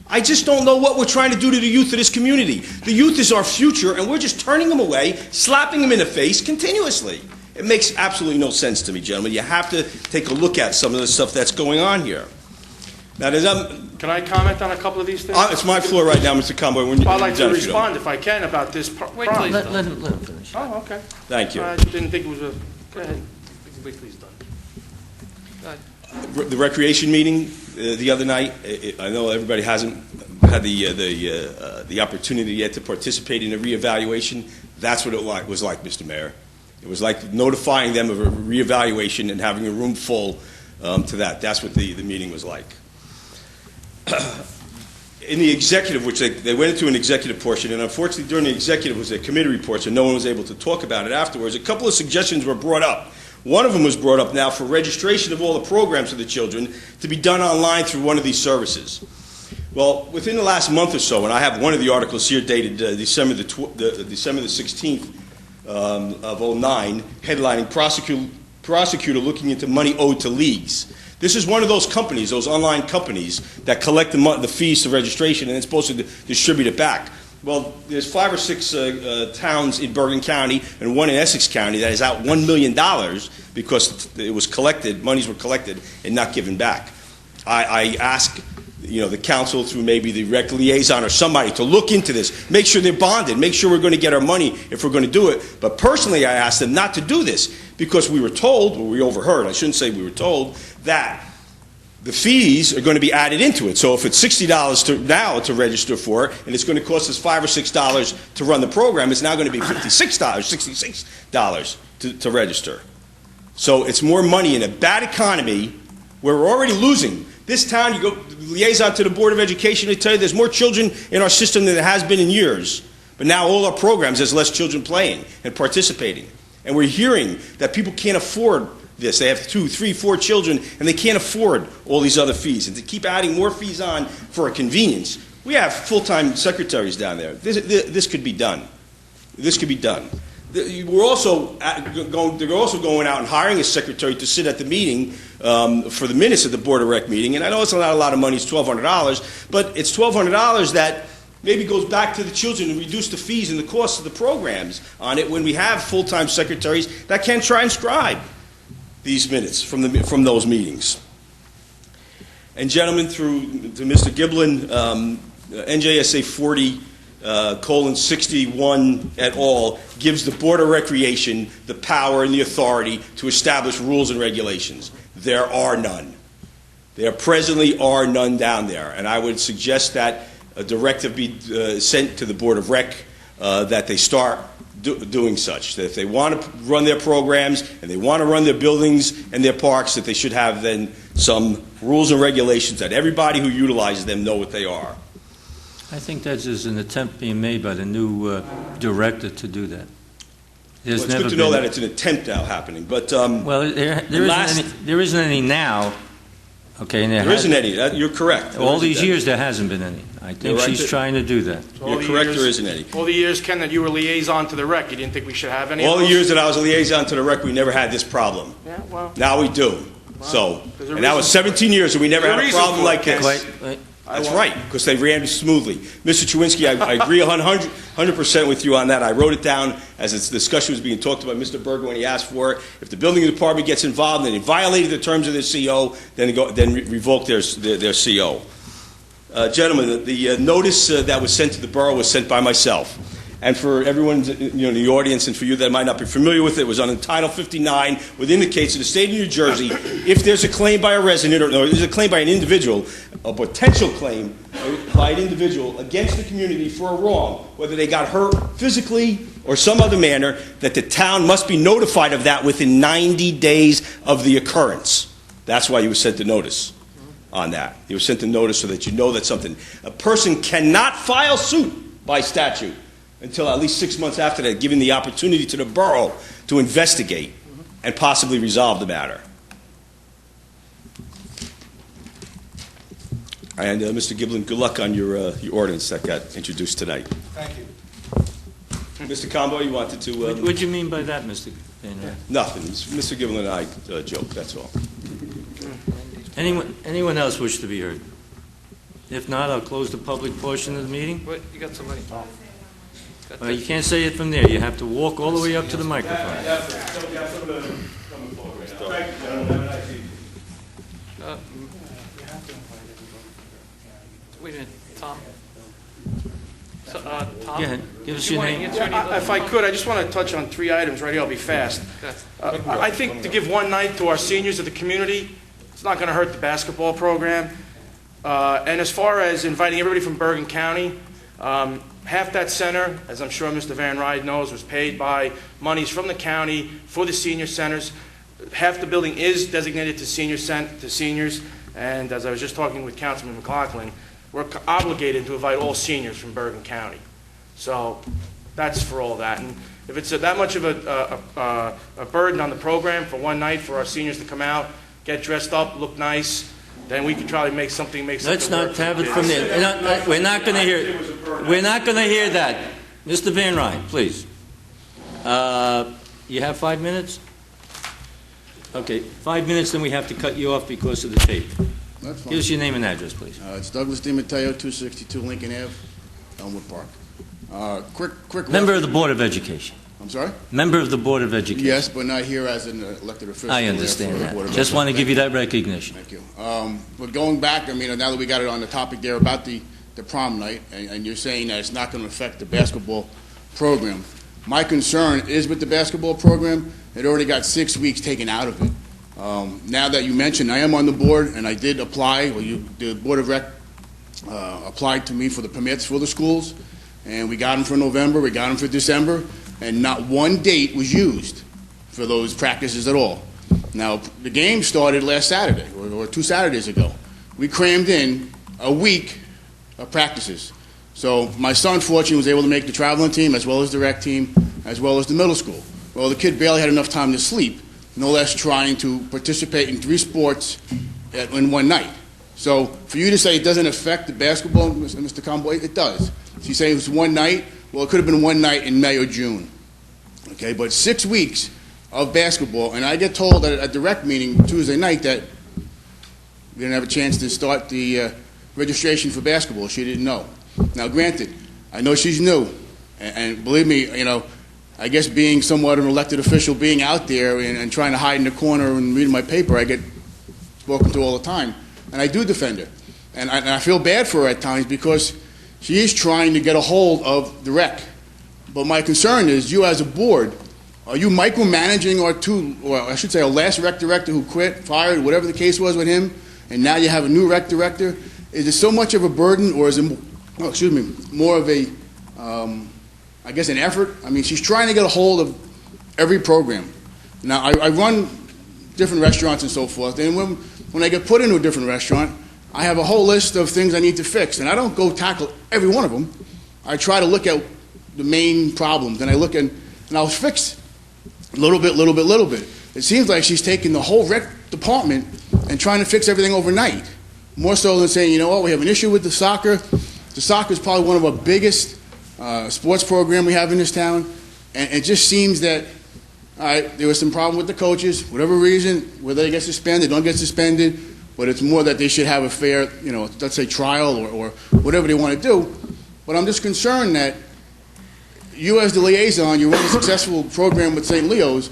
I just don't know what we're trying to do to the youth of this community. The youth is our future, and we're just turning them away, slapping them in the face continuously. It makes absolutely no sense to me, gentlemen. You have to take a look at some of the stuff that's going on here. Now, Can I comment on a couple of these things? It's my floor right now, Mr. Conboy. Well, I'd like to respond, if I can, about this Wait till he's Let done. him finish. Oh, okay. Thank you. I didn't think it was a... Go ahead. Wait till he's done. Go ahead. The recreation meeting the other night, I know everybody hasn't had the opportunity yet to participate in a reevaluation. That's what it was like, Mr. Mayor. It was like notifying them of a reevaluation and having a room full to that. That's what the meeting was like. in the executive, which they went into an executive portion, and unfortunately during the executive was a committee report, so no one was able to talk about it afterwards. A couple of suggestions were brought up. One of them was brought up now for registration of all the programs for the children to be done online through one of these services. Well, within the last month or so, and I have one of the articles here dated December the 16th of 09, headlining prosecutor looking into money owed to leagues. This is one of those companies, those online companies, that collect the fees to registration and it's supposed to distribute it back. Well, there's 5 or 6 towns in Bergen County and one in Essex County that is out $1 million because it was collected, monies were collected and not given back. I ask the council through maybe the rec liaison or somebody to look into this, make sure they're bonded, make sure we're going to get our money if we're going to do it. But personally, I asked them not to do this because we were told, or we overheard, I shouldn't say we were told, that the fees are going to be added into it. So if it's $60 now to register for it, and it's going to cost us $5 or $6 to run the program, it's now going to be $66 to register. So it's more money in a bad economy where we're already losing. This town, you go liaison to the Board of Education, they tell you there's more children in our system than there has been in years. But now all our programs, there's less children playing and participating. And we're hearing that people can't afford this. They have 2, 3, 4 children, and they can't afford all these other fees. And to keep adding more fees on for a convenience, we have full-time secretaries down there. This could be done. This could be done. They're also going out and hiring a secretary to sit at the meeting for the minutes of the Board of Rec meeting. And I know it's not a lot of money, it's $1,200, but it's $1,200 that maybe goes back to the children and reduce the fees and the costs of the programs on it when we have full-time secretaries that can transcribe these minutes from those meetings. And gentlemen, to Mr. Giblin, NJSA 40:61 et al. Gives the Board of Recreation the power and the authority to establish rules and regulations. There are none. There presently are none down there. And I would suggest that a directive be sent to the Board of Rec that they start doing such. That if they want to run their programs and they want to run their buildings and their parks, that they should have then some rules and regulations that everybody who utilizes them know what they are. I think that is an attempt being made by the new director to do that. Well, it's good to know that it's an attempt now happening, but well, there isn't any now. Okay, and there isn't any. You're correct. All these years there hasn't been any. I think she's trying to do that. You're correct. There isn't any. All the years, Ken, that you were liaison to the rec, you didn't think we should have any. All the years that I was a liaison to the rec, we never had this problem. Yeah, well. Now we do. So, and that was 17 years, and we never had a problem like this. That's right, because they ran smoothly. Mr. Chewinski, I agree 100% with you on that. I wrote it down as the discussion was being talked about. Mr. Berger, when he asked for it, if the building department gets involved and they violated the terms of their CO, then revoke their CO. Gentlemen, the notice that was sent to the borough was sent by myself. And for everyone in the audience and for you that might not be familiar with it, it was on Title 59, which indicates in the state of New Jersey, if there's a claim by a resident or there's a claim by an individual, a potential claim by an individual against the community for a wrong, whether they got hurt physically or some other manner, that the town must be notified of that within 90 days of the occurrence. That's why you were sent the notice on that. You were sent the notice so that you know that something. A person cannot file suit by statute until at least 6 months after that, giving the opportunity to the borough to investigate and possibly resolve the matter. And Mr. Giblin, good luck on your ordinance that got introduced tonight. Thank you. Mr. Combo, you wanted to... what do you mean by that, Mr. Van? Nothing. Mr. Giblin and I joke, that's all. Anyone else wish to be heard? If not, I'll close the public portion of the meeting. Wait, you got somebody? You can't say it from there. You have to walk all the way up to the microphone. Wait a minute, Tom. So, Tom? Go ahead. Give us your name. If I could, I just want to touch on 3 items right here. I'll be fast. I think to give one night to our seniors of the community, it's not going to hurt the basketball program. And as far as inviting everybody from Bergen County, half that center, as I'm sure Mr. Van Ride knows, was paid by monies from the county for the senior centers. Half the building is designated to seniors, and as I was just talking with Councilman McLaughlin, we're obligated to invite all seniors from Bergen County. So that's for all that. And if it's that much of a burden on the program for one night for our seniors to come out, get dressed up, look nice, then we could try to make something Let's work not for have the it from kids. there. We're not going to hear. We're not going to hear that. Mr. Van Ryn, please. You have 5 minutes? Okay, 5 minutes, then we have to cut you off because of the tape. That's fine. Give us your name and address, please. It's Douglas DiMatteo, 262 Lincoln Ave, Elmwood Park. Quick. Member of the Board of Education. I'm sorry? Member of the Board of Education. Yes, but not here as an elected official. I understand Board that. of Just want to Education. give you that recognition. Thank you. But going back, I mean, now that we got it on the topic there about the prom night, and you're saying that it's not going to affect the basketball program. My concern is with the basketball program, it already got 6 weeks taken out of it. Now that you mentioned, I am on the board, and I did apply, the Board of Rec applied to me for the permits for the schools, and we got them for November, we got them for December, and not one date was used for those practices at all. Now, the game started last Saturday, or 2 Saturdays ago. We crammed in a week of practices. So my son, fortunately, was able to make the traveling team, as well as the rec team, as well as the middle school. Well, the kid barely had enough time to sleep, no less trying to participate in 3 sports in one night. So for you to say it doesn't affect the basketball, Mr. Comboy, it does. So you say it was one night, well, it could have been one night in May or June. Okay, but 6 weeks of basketball, and I get told at the rec meeting Tuesday night that we didn't have a chance to start the registration for basketball. She didn't know. Now, granted, I know she's new, and believe me, you know, I guess being somewhat an elected official, being out there and trying to hide in the corner and reading my paper, I get spoken to all the time, and I do defend her. And I feel bad for her at times because she is trying to get a hold of the rec. But my concern is, you as a board, are you micromanaging our last rec director who quit, fired, whatever the case was with him, and now you have a new rec director? Is it so much of a burden, or is it more of a, I guess, an effort? I mean, she's trying to get a hold of every program. Now, I run different restaurants and so forth, and when I get put into a different restaurant, I have a whole list of things I need to fix, and I don't go tackle every one of them. I try to look at the main problems, and I'll fix little bit. It seems like she's taking the whole rec department and trying to fix everything overnight, more so than saying, you know what, we have an issue with the soccer. The soccer is probably one of our biggest sports program we have in this town, and it just seems that there was some problem with the coaches, whatever reason, whether they get suspended, don't get suspended, but it's more that they should have a fair, you know, let's say trial or whatever they want to do. But I'm just concerned that you as the liaison, you run a successful program with St. Leo's.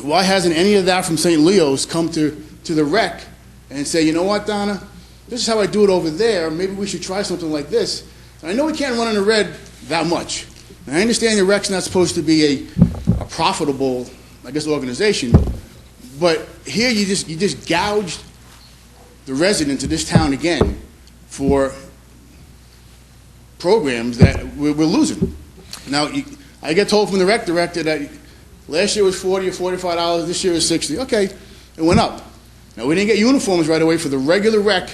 Why hasn't any of that from St. Leo's come to the rec and say, you know what, Donna, this is how I do it over there. Maybe we should try something like this. And I know we can't run in the red that much. And I understand the rec's not supposed to be a profitable, I guess, organization. But here you just gouged the residents of this town again for programs that we're losing. Now, I get told from the rec director that last year was $40 or $45, this year is $60. Okay, it went up. Now, we didn't get uniforms right away for the regular rec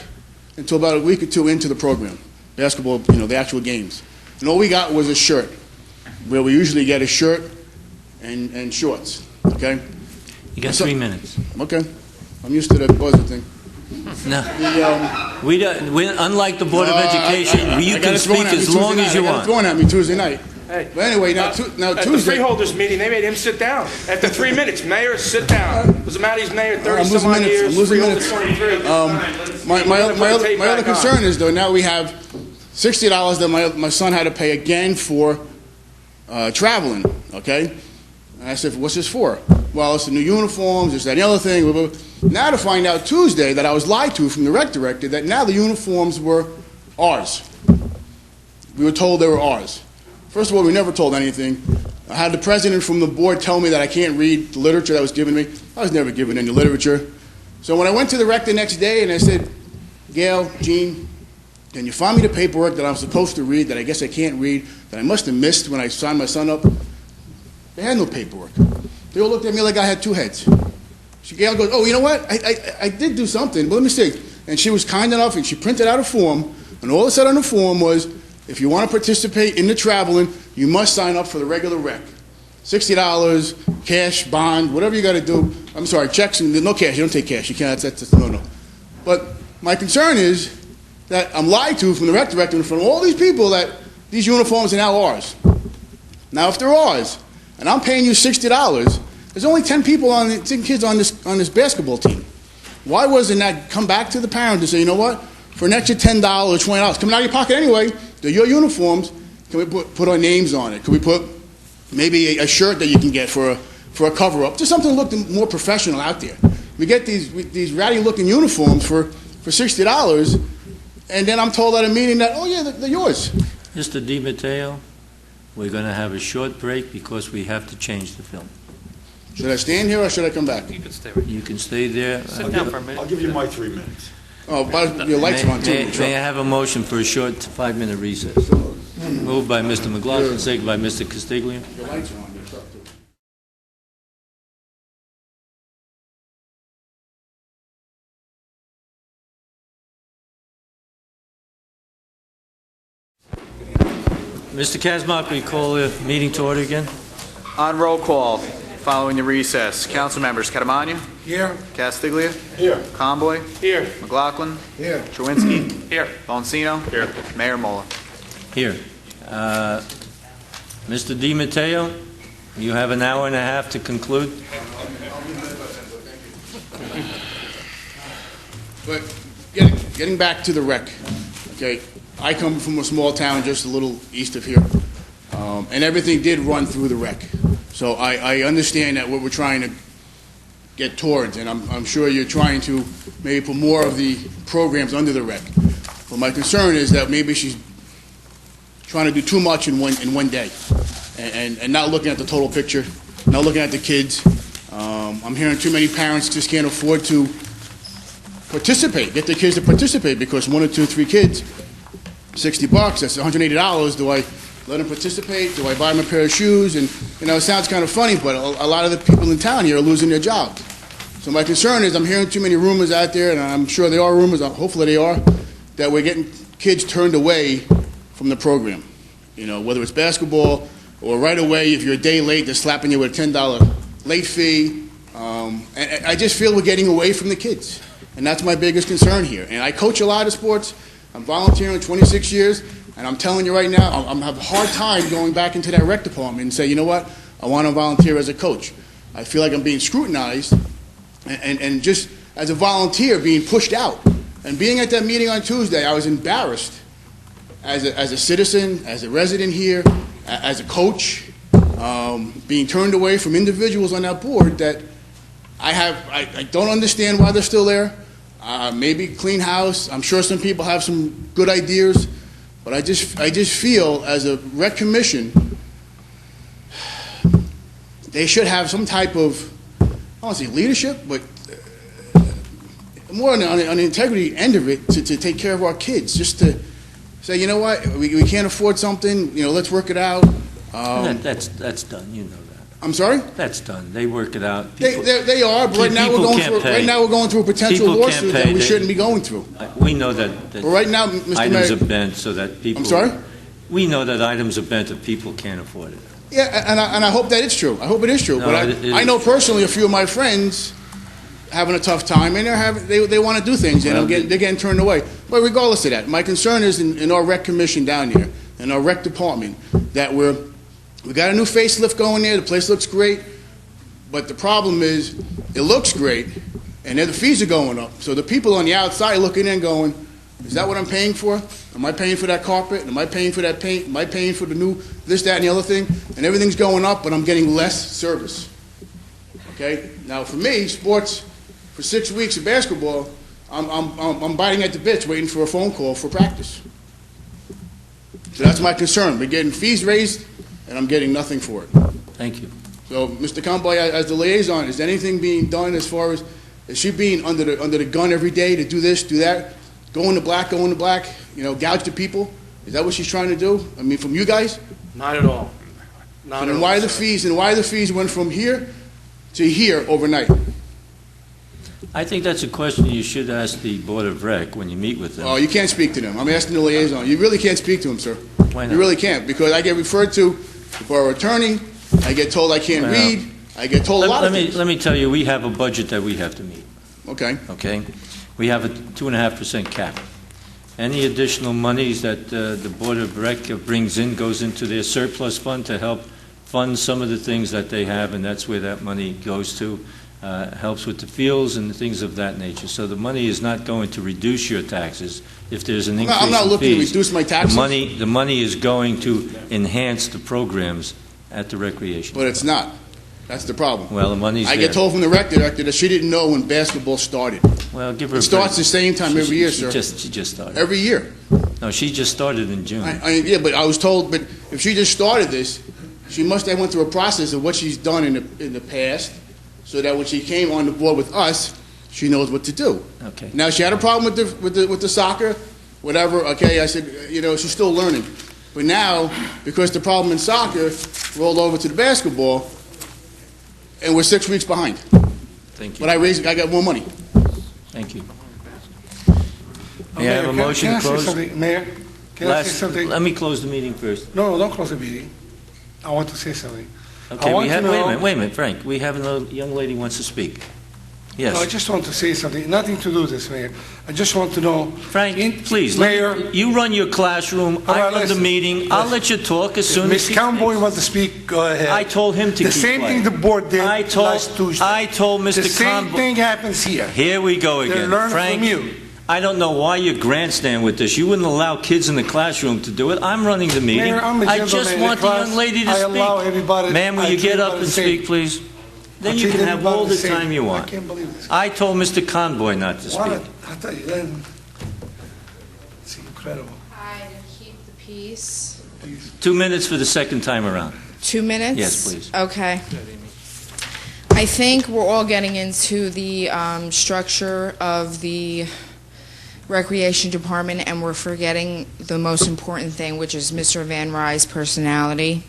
until about a week or 2 into the program, basketball, you know, the actual games. And all we got was a shirt, where we usually get a shirt and shorts, okay? You got 3 minutes. Okay. I'm used to that buzzer thing. No. Unlike the Board of Education, you can speak as long as you want. I got it thrown at me Tuesday night. Hey, but anyway, now at Tuesday. the freeholders meeting, they made him sit down. After 3 minutes, mayor, sit down. Doesn't matter, he's mayor 30-some-odd years. I'm losing minutes. Freeholder 23. My other concern is, though, now we have $60 that my son had to pay again for traveling, okay? And I said, what's this for? Well, it's the new uniforms, it's that and the other thing. Blah, blah, blah. Now to find out Tuesday that I was lied to from the rec director that now the uniforms were ours. We were told they were ours. First of all, we never told anything. I had the president from the board tell me that I can't read the literature that was given me. I was never given any literature. So when I went to the rec the next day and I said, Gail, Gene, can you find me the paperwork that I'm supposed to read that I guess I can't read, that I must have missed when I signed my son up? They had no paperwork. They all looked at me like I had 2 heads. Gail goes, oh, you know what? I did do something, but let me see. And she was kind enough, and she printed out a form And all it said on the form was, if you want to participate in the traveling, you must sign up for the regular rec. $60, cash, bond, whatever you got to do. I'm sorry, checks, and no cash. You don't take cash. You can't, that's no. But my concern is that I'm lied to from the rec director and from all these people that these uniforms are now ours. Now, if they're ours, and I'm paying you $60, there's only 10 kids on this basketball team. Why wasn't that come back to the parent and say, you know what, for an extra $10 or $20 coming out of your pocket anyway, they're your uniforms, can we put our names on it? Can we put maybe a shirt that you can get for a cover-up? Just something that looked more professional out there. We get these ratty-looking uniforms for $60, and then I'm told at a meeting that, oh yeah, they're yours. Mr. DiMatteo, we're going to have a short break because we have to change the film. Should I stand here or should I come back? You can stay right You can stay there. Sit down for a minute. I'll give you my 3 minutes. Oh, but your lights are on too. May I have a motion for a short 5-minute recess? Moved by Mr. McLaughlin, seconded by Mr. Castiglia. Your lights are on your truck too. Mr. Kazmark, will you call the meeting to order again? On roll call, following the recess, council members Catamagna, Here. Castiglia, Here. Conboy, Here. McLaughlin, Here. Chawinski, Here. Bonsino, Here. Mayor Mola. Here. Mr. DiMatteo, you have an hour and a half to conclude. But getting back to the rec, okay, I come from a small town just a little east of here, and everything did run through the rec. So I understand that what we're trying to get towards, and I'm sure you're trying to maybe put more of the programs under the rec. But my concern is that maybe she's trying to do too much in one day, and not looking at the total picture, not looking at the kids. I'm hearing too many parents just can't afford to participate, get their kids to participate, because 1 or 2, 3 kids, $60, that's $180. Do I let them participate? Do I buy them a pair of shoes? And, it sounds kind of funny, but a lot of the people in town here are losing their jobs. So my concern is I'm hearing too many rumors out there, and I'm sure they are rumors, hopefully they are, that we're getting kids turned away from the program. Whether it's basketball or right away, if you're a day late, they're slapping you with a $10 late fee. And I just feel we're getting away from the kids. And that's my biggest concern here. And I coach a lot of sports. I'm volunteering 26 years. And I'm telling you right now, I'm having a hard time going back into that rec department and say, you know what, I want to volunteer as a coach. I feel like I'm being scrutinized and just as a volunteer being pushed out. And being at that meeting on Tuesday, I was embarrassed as a citizen, as a resident here, as a coach, being turned away from individuals on that board that I don't understand why they're still there. Maybe clean house. I'm sure some people have some good ideas, but I just feel as a rec commission, they should have some type of, I don't want to say leadership, but more on the integrity end of it to take care of our kids, just to say, you know what, we can't afford something, let's work it out. That's done, you know that. I'm sorry? That's done. They work it out. They are, but right now we're going through a potential lawsuit that we shouldn't be going through. We know that right now, Mr. items Mayor, are bent so that people... I'm sorry? We know that items are bent if people can't afford it. Yeah, and I hope that it's true. I hope it is true. No, But I know is. personally a few of my friends having a tough time, and they want to do things, and they're getting turned away. But regardless of that, my concern is in our rec commission down here, in our rec department, that we got a new facelift going there. The place looks great, but the problem is it looks great, and then the fees are going up. So the people on the outside looking in going, is that what I'm paying for? Am I paying for that carpet? Am I paying for that paint? Am I paying for the new this, that, and the other thing? And everything's going up, but I'm getting less service. Okay? Now, for me, sports, for 6 weeks of basketball, I'm biting at the bits waiting for a phone call for practice. So that's my concern. We're getting fees raised, and I'm getting nothing for it. Thank you. So, Mr. Conboy, as the liaison, is anything being done as far as, is she being under the gun every day to do this, do that, go into black, gouge the people? Is that what she's trying to do? I mean, from you guys? Not at all. Not at all. Why the fees went from here to here overnight? I think that's a question you should ask the Board of Rec when you meet with them. Oh, you can't speak to them. I'm asking the liaison. You really can't speak to them, sir. Why not? You really can't, because I get referred to the borough attorney, I get told I can't Well, read, I get told a lot of things. Let me tell you, we have a budget that we have to meet, Okay. okay? We have a 2.5% cap. Any additional monies that the Board of Rec brings in goes into their surplus fund to help fund some of the things that they have, and that's where that money goes to. Helps with the fields and things of that nature. So the money is not going to reduce your taxes if there's an increase in fees. I'm not looking to reduce my taxes. The money is going to enhance the programs at the recreation. But it's not. That's the problem. Well, the money's I there. get told from the rec director that she didn't know when basketball started. Well, give her It starts the same time every year, sir. She just started. Every year. No, she just started in June. Yeah, but I was told, but if she just started this, she must have went through a process of what she's done in the past, so that when she came on the board with us, she knows what to do. Okay. Now, she had a problem with the soccer, whatever, okay, I said, she's still learning. But now, because the problem in soccer rolled over to the basketball, and we're 6 weeks behind. Thank you. But I got more money. Thank you. May I have a motion to close? Mayor, can I say something? Let me close the meeting first. No, don't close the meeting. I want to say something. Okay, wait a minute, Frank. We have a young lady who wants to speak. Yes. No, I just want to say something, nothing to do with this, Mayor. I just want to know... Frank, please, Mayor... You run your classroom, I run the meeting, I'll let you talk as soon as Ms. Conboy wants to speak, go ahead. I told him to keep The same quiet. thing the board did last Tuesday. I told Mr. The same Conboy... thing happens here. Here we go They're again. learning Frank, from you. I don't know why you grandstand with this. You wouldn't allow kids in the classroom to do it. I'm running the meeting. Mayor, I'm a I gentleman just in the want the class. young lady to I speak. allow everybody- Ma'am, will I you treat get up everybody and the same. speak, please? Then I you treat can have everybody all the same. time you I want. can't believe this. I told Mr. Conboy not to speak. I tell you, then, it's incredible. Hi, to keep the peace. 2 minutes for the second time around. 2 minutes? Yes, please. Okay. I think we're all getting into the structure of the Recreation Department, and we're forgetting the most important thing, which is Mr. Van Rye's personality.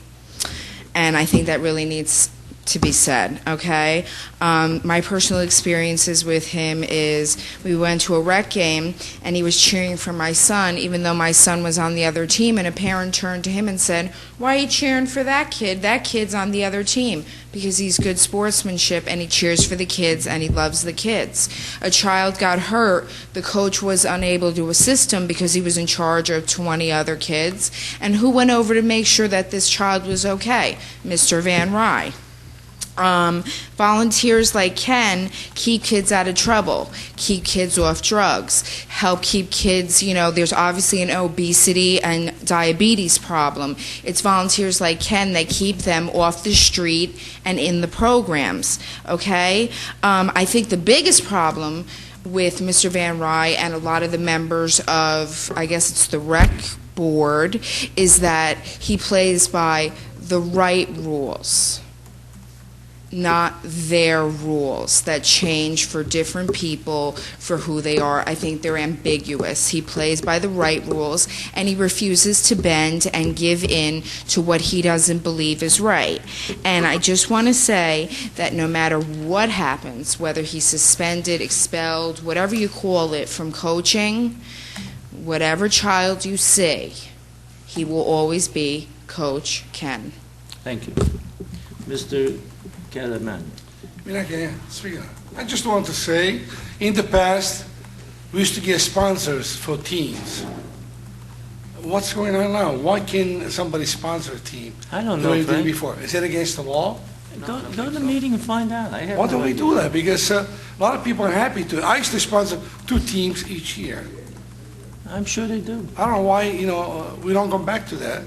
And I think that really needs to be said, okay? My personal experiences with him is we went to a rec game and he was cheering for my son, even though my son was on the other team, and a parent turned to him and said, "Why are you cheering for that kid? That kid's on the other team." Because he's good sportsmanship and he cheers for the kids and he loves the kids. A child got hurt, the coach was unable to assist him because he was in charge of 20 other kids. And who went over to make sure that this child was okay? Mr. Van Rye. Volunteers like Ken keep kids out of trouble, keep kids off drugs, help keep kids, there's obviously an obesity and diabetes problem. It's volunteers like Ken that keep them off the street and in the programs, okay? I think the biggest problem with Mr. Van Rye and a lot of the members of, I guess it's the rec board, is that he plays by the right rules, not their rules that change for different people for who they are. I think they're ambiguous. He plays by the right rules, and he refuses to bend and give in to what he doesn't believe is right. And I just want to say that no matter what happens, whether he's suspended, expelled, whatever you call it, from coaching, whatever child you see, he will always be Coach Ken. Thank you. Mr. Kalaman. I just want to say, in the past, we used to get sponsors for teams. What's going on now? Why can somebody sponsor a team? I don't the know, way they did Frank. before? Is it against the law? Go to the meeting and find out. Why don't we do that? Because a lot of people are happy to. I used to sponsor 2 teams each year. I'm sure they do. I don't know why, we don't go back to that.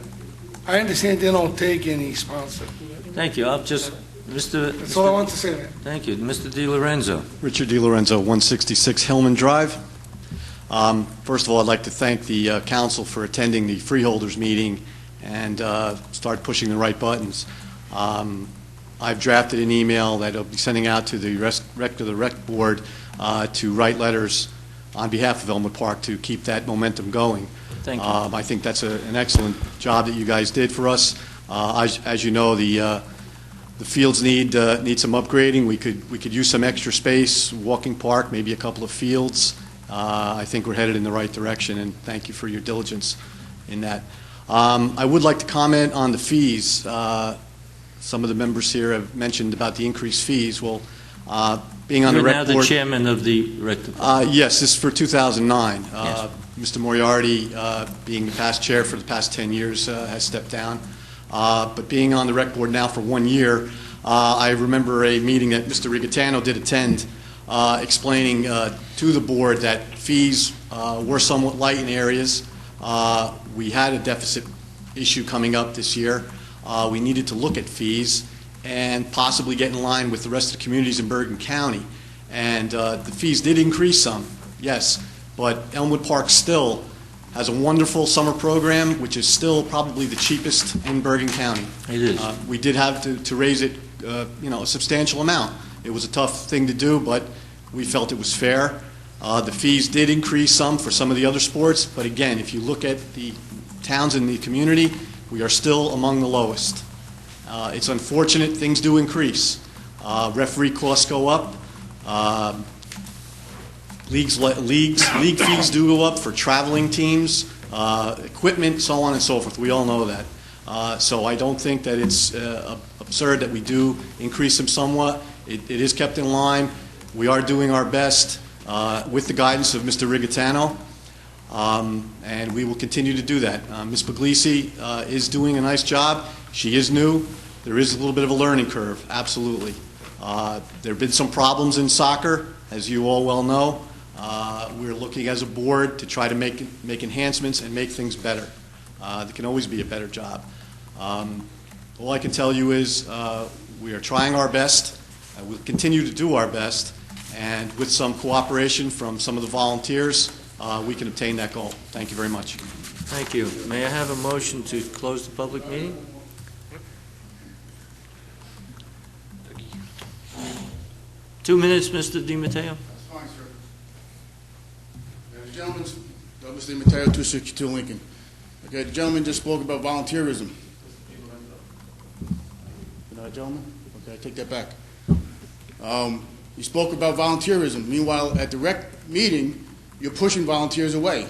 I understand they don't take any sponsor. Thank you. I'll just, That's all I want to say, man. Thank you. Mr. DiLorenzo. Richard DiLorenzo, 166 Hillman Drive. First of all, I'd like to thank the council for attending the freeholders meeting and start pushing the right buttons. I've drafted an email that I'll be sending out to the rec board to write letters on behalf of Elmwood Park to keep that momentum going. Thank you. I think that's an excellent job that you guys did for us. As you know, the The fields need some upgrading. We could use some extra space, walking park, maybe a couple of fields. I think we're headed in the right direction, and thank you for your diligence in that. I would like to comment on the fees. Some of the members here have mentioned about the increased fees. Well, being on the rec board... You're now the chairman of the rec department. Yes, this is for 2009. Yes. Mr. Moriarty, being the past chair for the past 10 years, has stepped down. But being on the rec board now for 1 year, I remember a meeting that Mr. Rigatano did attend, explaining to the board that fees were somewhat light in areas. We had a deficit issue coming up this year. We needed to look at fees and possibly get in line with the rest of the communities in Bergen County. And the fees did increase some, yes, but Elmwood Park still has a wonderful summer program, which is still probably the cheapest in Bergen County. It is. We did have to raise it, a substantial amount. It was a tough thing to do, but we felt it was fair. The fees did increase some for some of the other sports, but again, if you look at the towns in the community, we are still among the lowest. It's unfortunate, things do increase. Referee costs go up. League fees do go up for traveling teams, equipment, so on and so forth. We all know that. So I don't think that it's absurd that we do increase them somewhat. It is kept in line. We are doing our best with the guidance of Mr. Rigatano, and we will continue to do that. Ms. Puglisi is doing a nice job. She is new. There is a little bit of a learning curve, absolutely. There have been some problems in soccer, as you all well know. We're looking as a board to try to make enhancements and make things better. There can always be a better job. All I can tell you is we are trying our best. We'll continue to do our best, and with some cooperation from some of the volunteers, we can obtain that goal. Thank you very much. Thank you. May I have a motion to close the public meeting? Two minutes, Mr. DiMatteo. That's fine, sir. The gentleman, Douglas DiMatteo, 262 Lincoln. Okay, the gentleman just spoke about volunteerism. Gentlemen? Okay, I take that back. You spoke about volunteerism. Meanwhile, at the rec meeting, you're pushing volunteers away.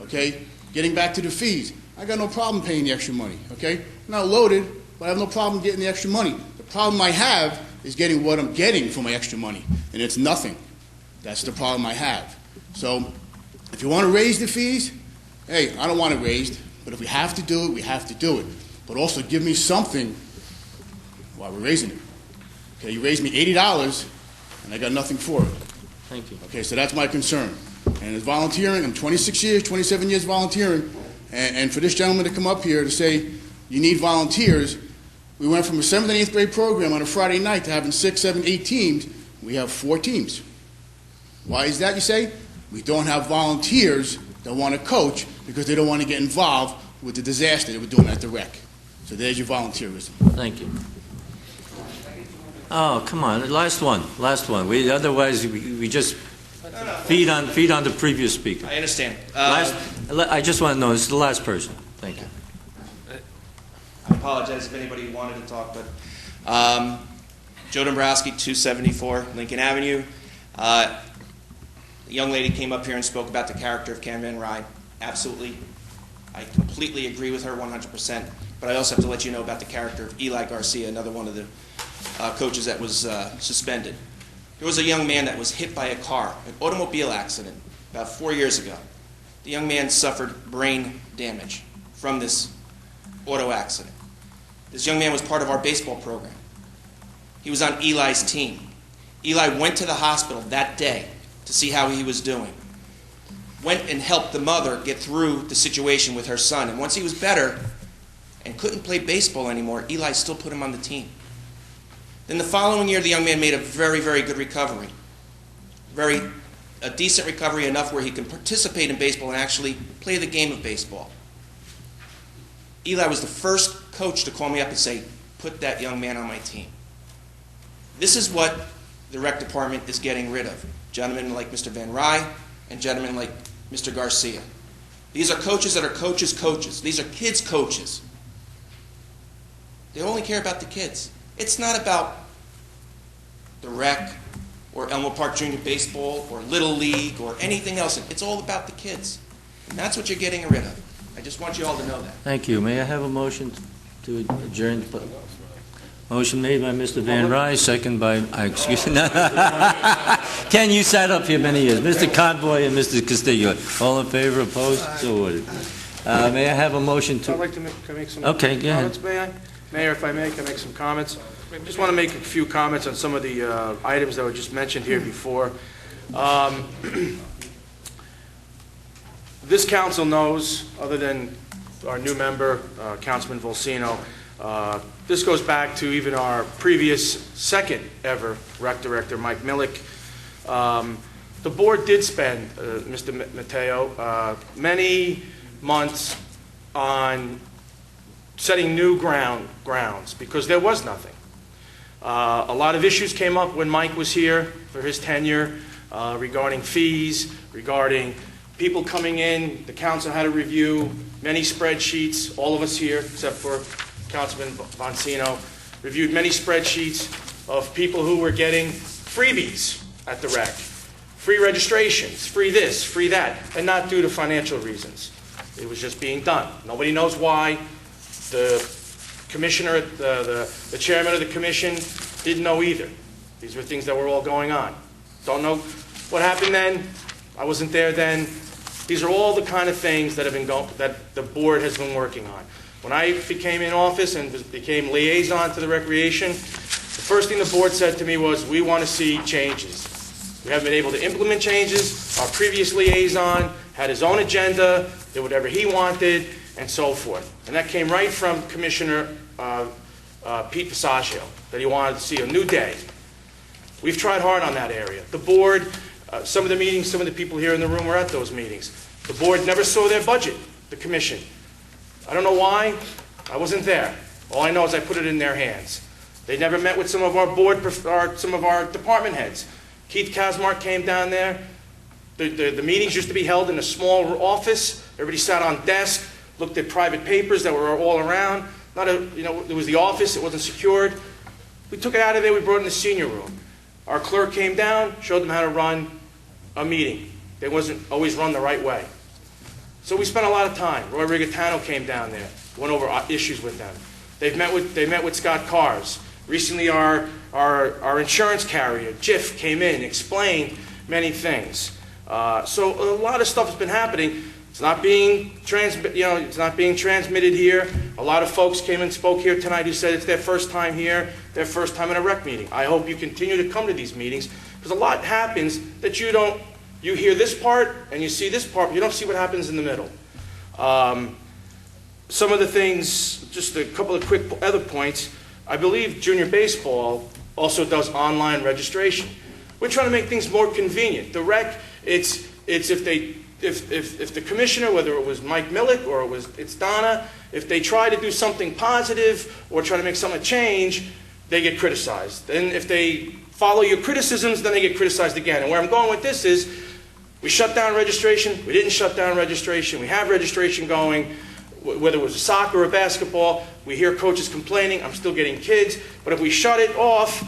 Okay? Getting back to the fees. I got no problem paying the extra money. Okay? I'm not loaded, but I have no problem getting the extra money. The problem I have is getting what I'm getting for my extra money, and it's nothing. That's the problem I have. So, if you want to raise the fees, hey, I don't want it raised, but if we have to do it, we have to do it. But also give me something while we're raising it. Okay, you raised me $80, and I got nothing for it. Thank you. Okay, so that's my concern. And as volunteering, I'm 26 years, 27 years volunteering, and for this gentleman to come up here to say you need volunteers, we went from a 7th and 8th grade program on a Friday night to having 6, 7, 8 teams. We have 4 teams. Why is that, you say? We don't have volunteers that want to coach because they don't want to get involved with the disaster that we're doing at the rec. So there's your volunteerism. Thank you. Oh, come on, last one. Otherwise, we just feed on the previous speaker. I understand. I just want to know, this is the last person. Thank you. I apologize if anybody wanted to talk, but Joe Dombrowski, 274 Lincoln Avenue. A young lady came up here and spoke about the character of Ken Van Ryn. Absolutely. I completely agree with her 100%, but I also have to let you know about the character of Eli Garcia, another one of the coaches that was suspended. There was a young man that was hit by a car, an automobile accident, about 4 years ago. The young man suffered brain damage from this auto accident. This young man was part of our baseball program. He was on Eli's team. Eli went to the hospital that day to see how he was doing. Went and helped the mother get through the situation with her son. And once he was better and couldn't play baseball anymore, Eli still put him on the team. Then the following year, the young man made a very, very good recovery. A decent recovery, enough where he can participate in baseball and actually play the game of baseball. Eli was the first coach to call me up and say, put that young man on my team. This is what the rec department is getting rid of. Gentlemen like Mr. Van Ryn and gentlemen like Mr. Garcia. These are coaches that are coaches' coaches. These are kids' coaches. They only care about the kids. It's not about the rec or Elmwood Park Junior Baseball or Little League or anything else. It's all about the kids. And that's what you're getting rid of. I just want you all to know that. Thank you. May I have a motion to adjourn? Motion made by Mr. Van Rye, second by, excuse me. Ken, you sat up here many years. Mr. Convoy and Mr. Castillo. All in favor, opposed? So ordered. May I have a motion I'd to... like to make some Okay, go ahead. comments, may I? Mayor, if I may, can I make some comments? Just want to make a few comments on some of the items that were just mentioned here before. This council knows, other than our new member, Councilman Volsino, this goes back to even our previous second ever rec director, Mike Millick. The board did spend, Mr. Mateo, many months on setting new grounds because there was nothing. A lot of issues came up when Mike was here for his tenure regarding fees, regarding people coming in. The council had to review many spreadsheets. All of us here, except for Councilman Boncino, reviewed many spreadsheets of people who were getting freebies at the rec. Free registrations, free this, free that, and not due to financial reasons. It was just being done. Nobody knows why. The commissioner, the chairman of the commission didn't know either. These were things that were all going on. Don't know what happened then. I wasn't there then. These are all the kind of things that have been that the board has been working on. When I became in office and became liaison to the recreation, the first thing the board said to me was, we want to see changes. We haven't been able to implement changes. Our previous liaison had his own agenda, did whatever he wanted, and so forth. And that came right from Commissioner Pete Passaggio, that he wanted to see a new day. We've tried hard on that area. The board, some of the meetings, some of the people here in the room were at those meetings. The board never saw their budget, the commission. I don't know why. I wasn't there. All I know is I put it in their hands. They never met with some of our some of our department heads. Keith Kasmark came down there. The meetings used to be held in a small office. Everybody sat on desk, looked at private papers that were all around. It was the office. It wasn't secured. We took it out of there. We brought it in the senior room. Our clerk came down, showed them how to run a meeting. They wasn't always run the right way. So we spent a lot of time. Roy Rigatano came down there, went over issues with them. They met with Scott Cars. Recently, our insurance carrier, JIF, came in, explained many things. So a lot of stuff has been happening. It's not being it's not being transmitted here. A lot of folks came and spoke here tonight who said it's their first time here, their first time in a rec meeting. I hope you continue to come to these meetings because a lot happens that you don't. You hear this part and you see this part, but you don't see what happens in the middle. Some of the things, just a couple of quick other points. I believe junior baseball also does online registration. We're trying to make things more convenient. The rec, it's if the commissioner, whether it was Mike Millick or it's Donna, if they try to do something positive or try to make something change, they get criticized. And if they follow your criticisms, then they get criticized again. And where I'm going with this is, we shut down registration, we didn't shut down registration, we have registration going, whether it was soccer or basketball, we hear coaches complaining, I'm still getting kids, but if we shut it off,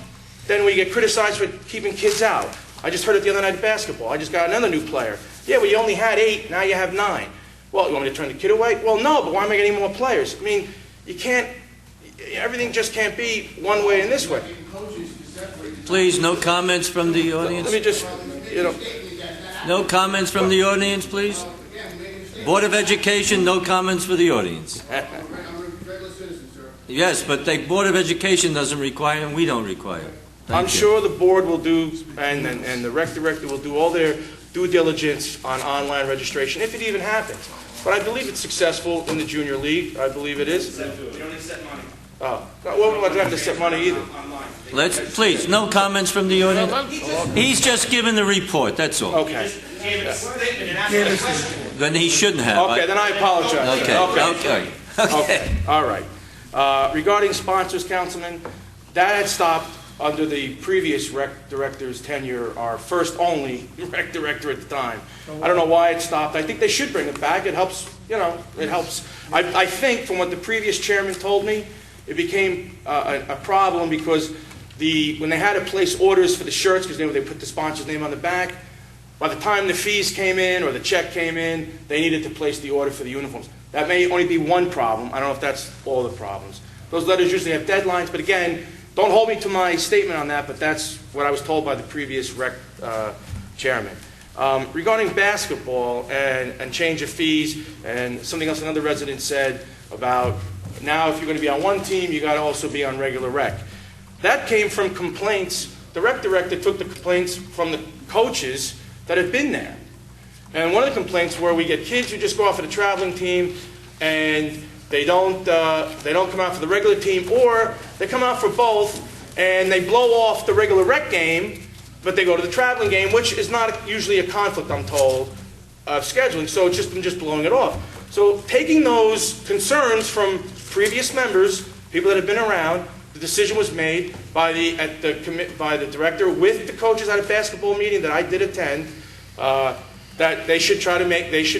then we get criticized for keeping kids out. I just heard it the other night at basketball, I just got another new player. Yeah, well you only had 8, now you have 9. Well, you want me to turn the kid away? Well, no, but why am I getting more players? I mean, you can't, everything just can't be one way and this way. Please, no comments from the audience? Let me just, No comments from the audience, please? Board of Education, no comments for the audience. Yes, but the Board of Education doesn't require and we don't require. I'm sure the board will do, and the rec director will do all their due diligence on online registration, if it even happens. But I believe it's successful in the junior league. I believe it is. We don't accept money. Oh, well, we don't have to set money either. Please, no comments from the audience. He's just given the report, that's all. Okay. Then he shouldn't have. Okay, then I apologize. Okay. All right. Regarding sponsors, Councilman, that had stopped under the previous rec director's tenure, our first only rec director at the time. I don't know why it stopped. I think they should bring it back. It helps, it helps. I think from what the previous chairman told me, it became a problem because when they had to place orders for the shirts, because they put the sponsor's name on the back, by the time the fees came in or the check came in, they needed to place the order for the uniforms. That may only be one problem. I don't know if that's all the problems. Those letters usually have deadlines, but again, don't hold me to my statement on that, but that's what I was told by the previous rec chairman. Regarding basketball and change of fees, and something else another resident said about now if you're going to be on one team, you got to also be on regular rec. That came from complaints. The rec director took the complaints from the coaches that have been there. And one of the complaints were we get kids who just go off of the traveling team and they don't come out for the regular team, or they come out for both and they blow off the regular rec game, but they go to the traveling game, which is not usually a conflict, I'm told, of scheduling. So it's just blowing it off. So taking those concerns from previous members, people that have been around, the decision was made by the director with the coaches at a basketball meeting that I did attend, that they should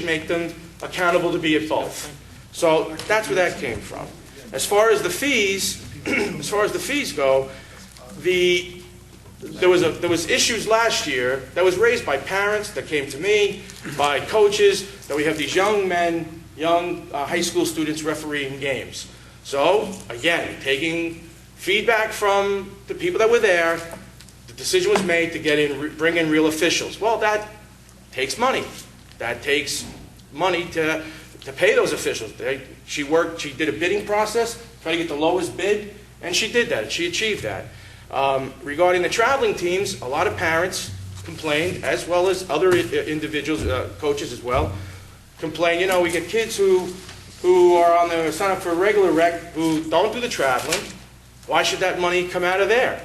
make them accountable to be at both. So that's where that came from. As far as the fees, go, there was issues last year that was raised by parents that came to me, by coaches, that we have these young men, high school students refereeing games. So again, taking feedback from the people that were there, the decision was made to bring in real officials. Well, that takes money. That takes money to pay those officials. She did a bidding process, tried to get the lowest bid, and she did that. She achieved that. Regarding the traveling teams, a lot of parents complained, as well as other individuals, coaches as well, complain, we get kids who are on the sign up for a regular rec who don't do the traveling. Why should that money come out of there?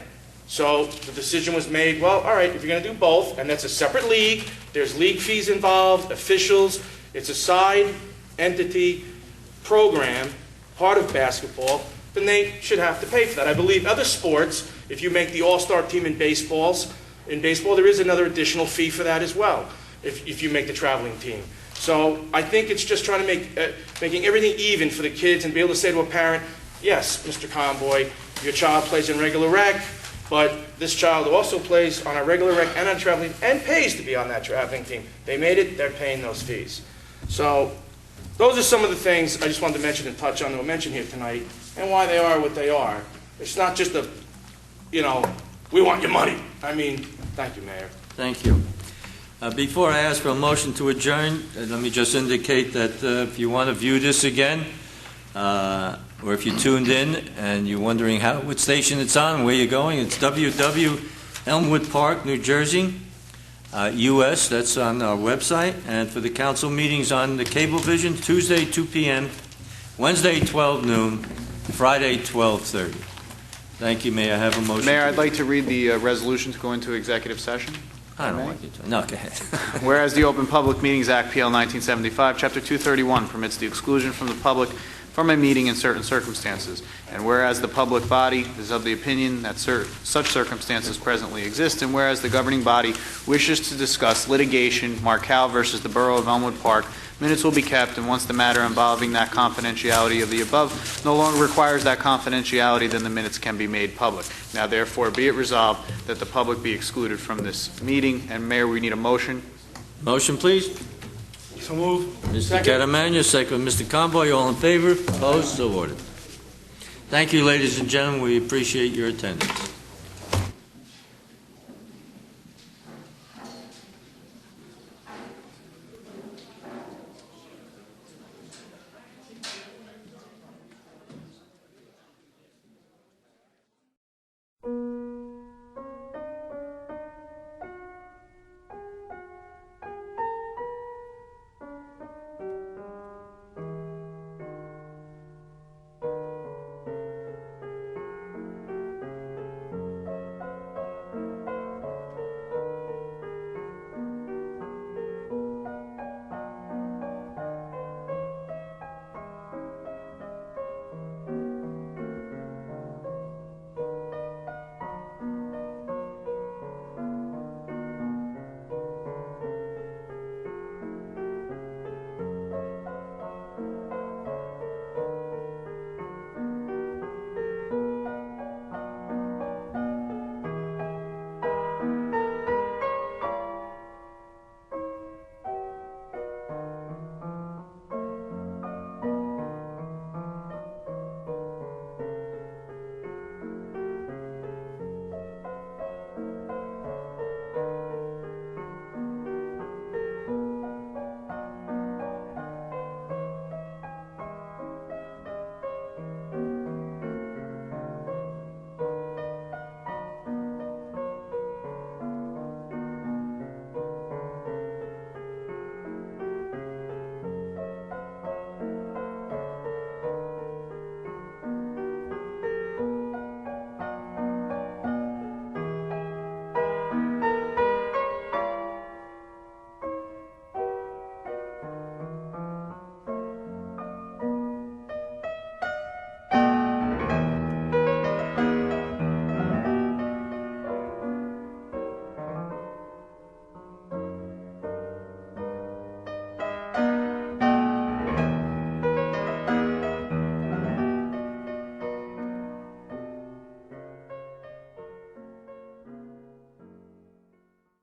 So the decision was made, well, all right, if you're going to do both, and that's a separate league, there's league fees involved, officials, it's a side entity program, part of basketball, then they should have to pay for that. I believe other sports, if you make the all-star team in baseball, there is another additional fee for that as well, if you make the traveling team. So I think it's just trying to making everything even for the kids and be able to say to a parent, yes, Mr. Conboy, your child plays in regular rec, but this child also plays on a regular rec and on a traveling and pays to be on that traveling team. They made it, they're paying those fees. So those are some of the things I just wanted to mention and touch on that were mentioned here tonight and why they are what they are. It's not just we want your money. I mean, thank you, Mayor. Thank you. Before I ask for a motion to adjourn, let me just indicate that if you want to view this again, or if you tuned in and you're wondering what station it's on and where you're going, it's WW Elmwood Park, New Jersey, US. That's on our website. And for the council meetings on the Cablevision, Tuesday 2 p.m., Wednesday 12 noon, Friday 12:30. Thank you. May I have a motion? Mayor, I'd like to read the resolution to go into executive session. I don't want you to. No, go ahead. Whereas the Open Public Meetings Act, PL 1975, Chapter 231, permits the exclusion from the public from a meeting in certain circumstances. And whereas the public body is of the opinion that such circumstances presently exist, and whereas the governing body wishes to discuss litigation, Marcal versus the Borough of Elmwood Park, minutes will be kept, and once the matter involving that confidentiality of the above no longer requires that confidentiality, then the minutes can be made public. Now, therefore, be it resolved that the public be excluded from this meeting. And Mayor, we need a motion. Motion, please. So move. Mr. Catamagna, second Mr. Conboy. All in favor? Opposed? So ordered. Thank you, ladies and gentlemen. We appreciate your attendance.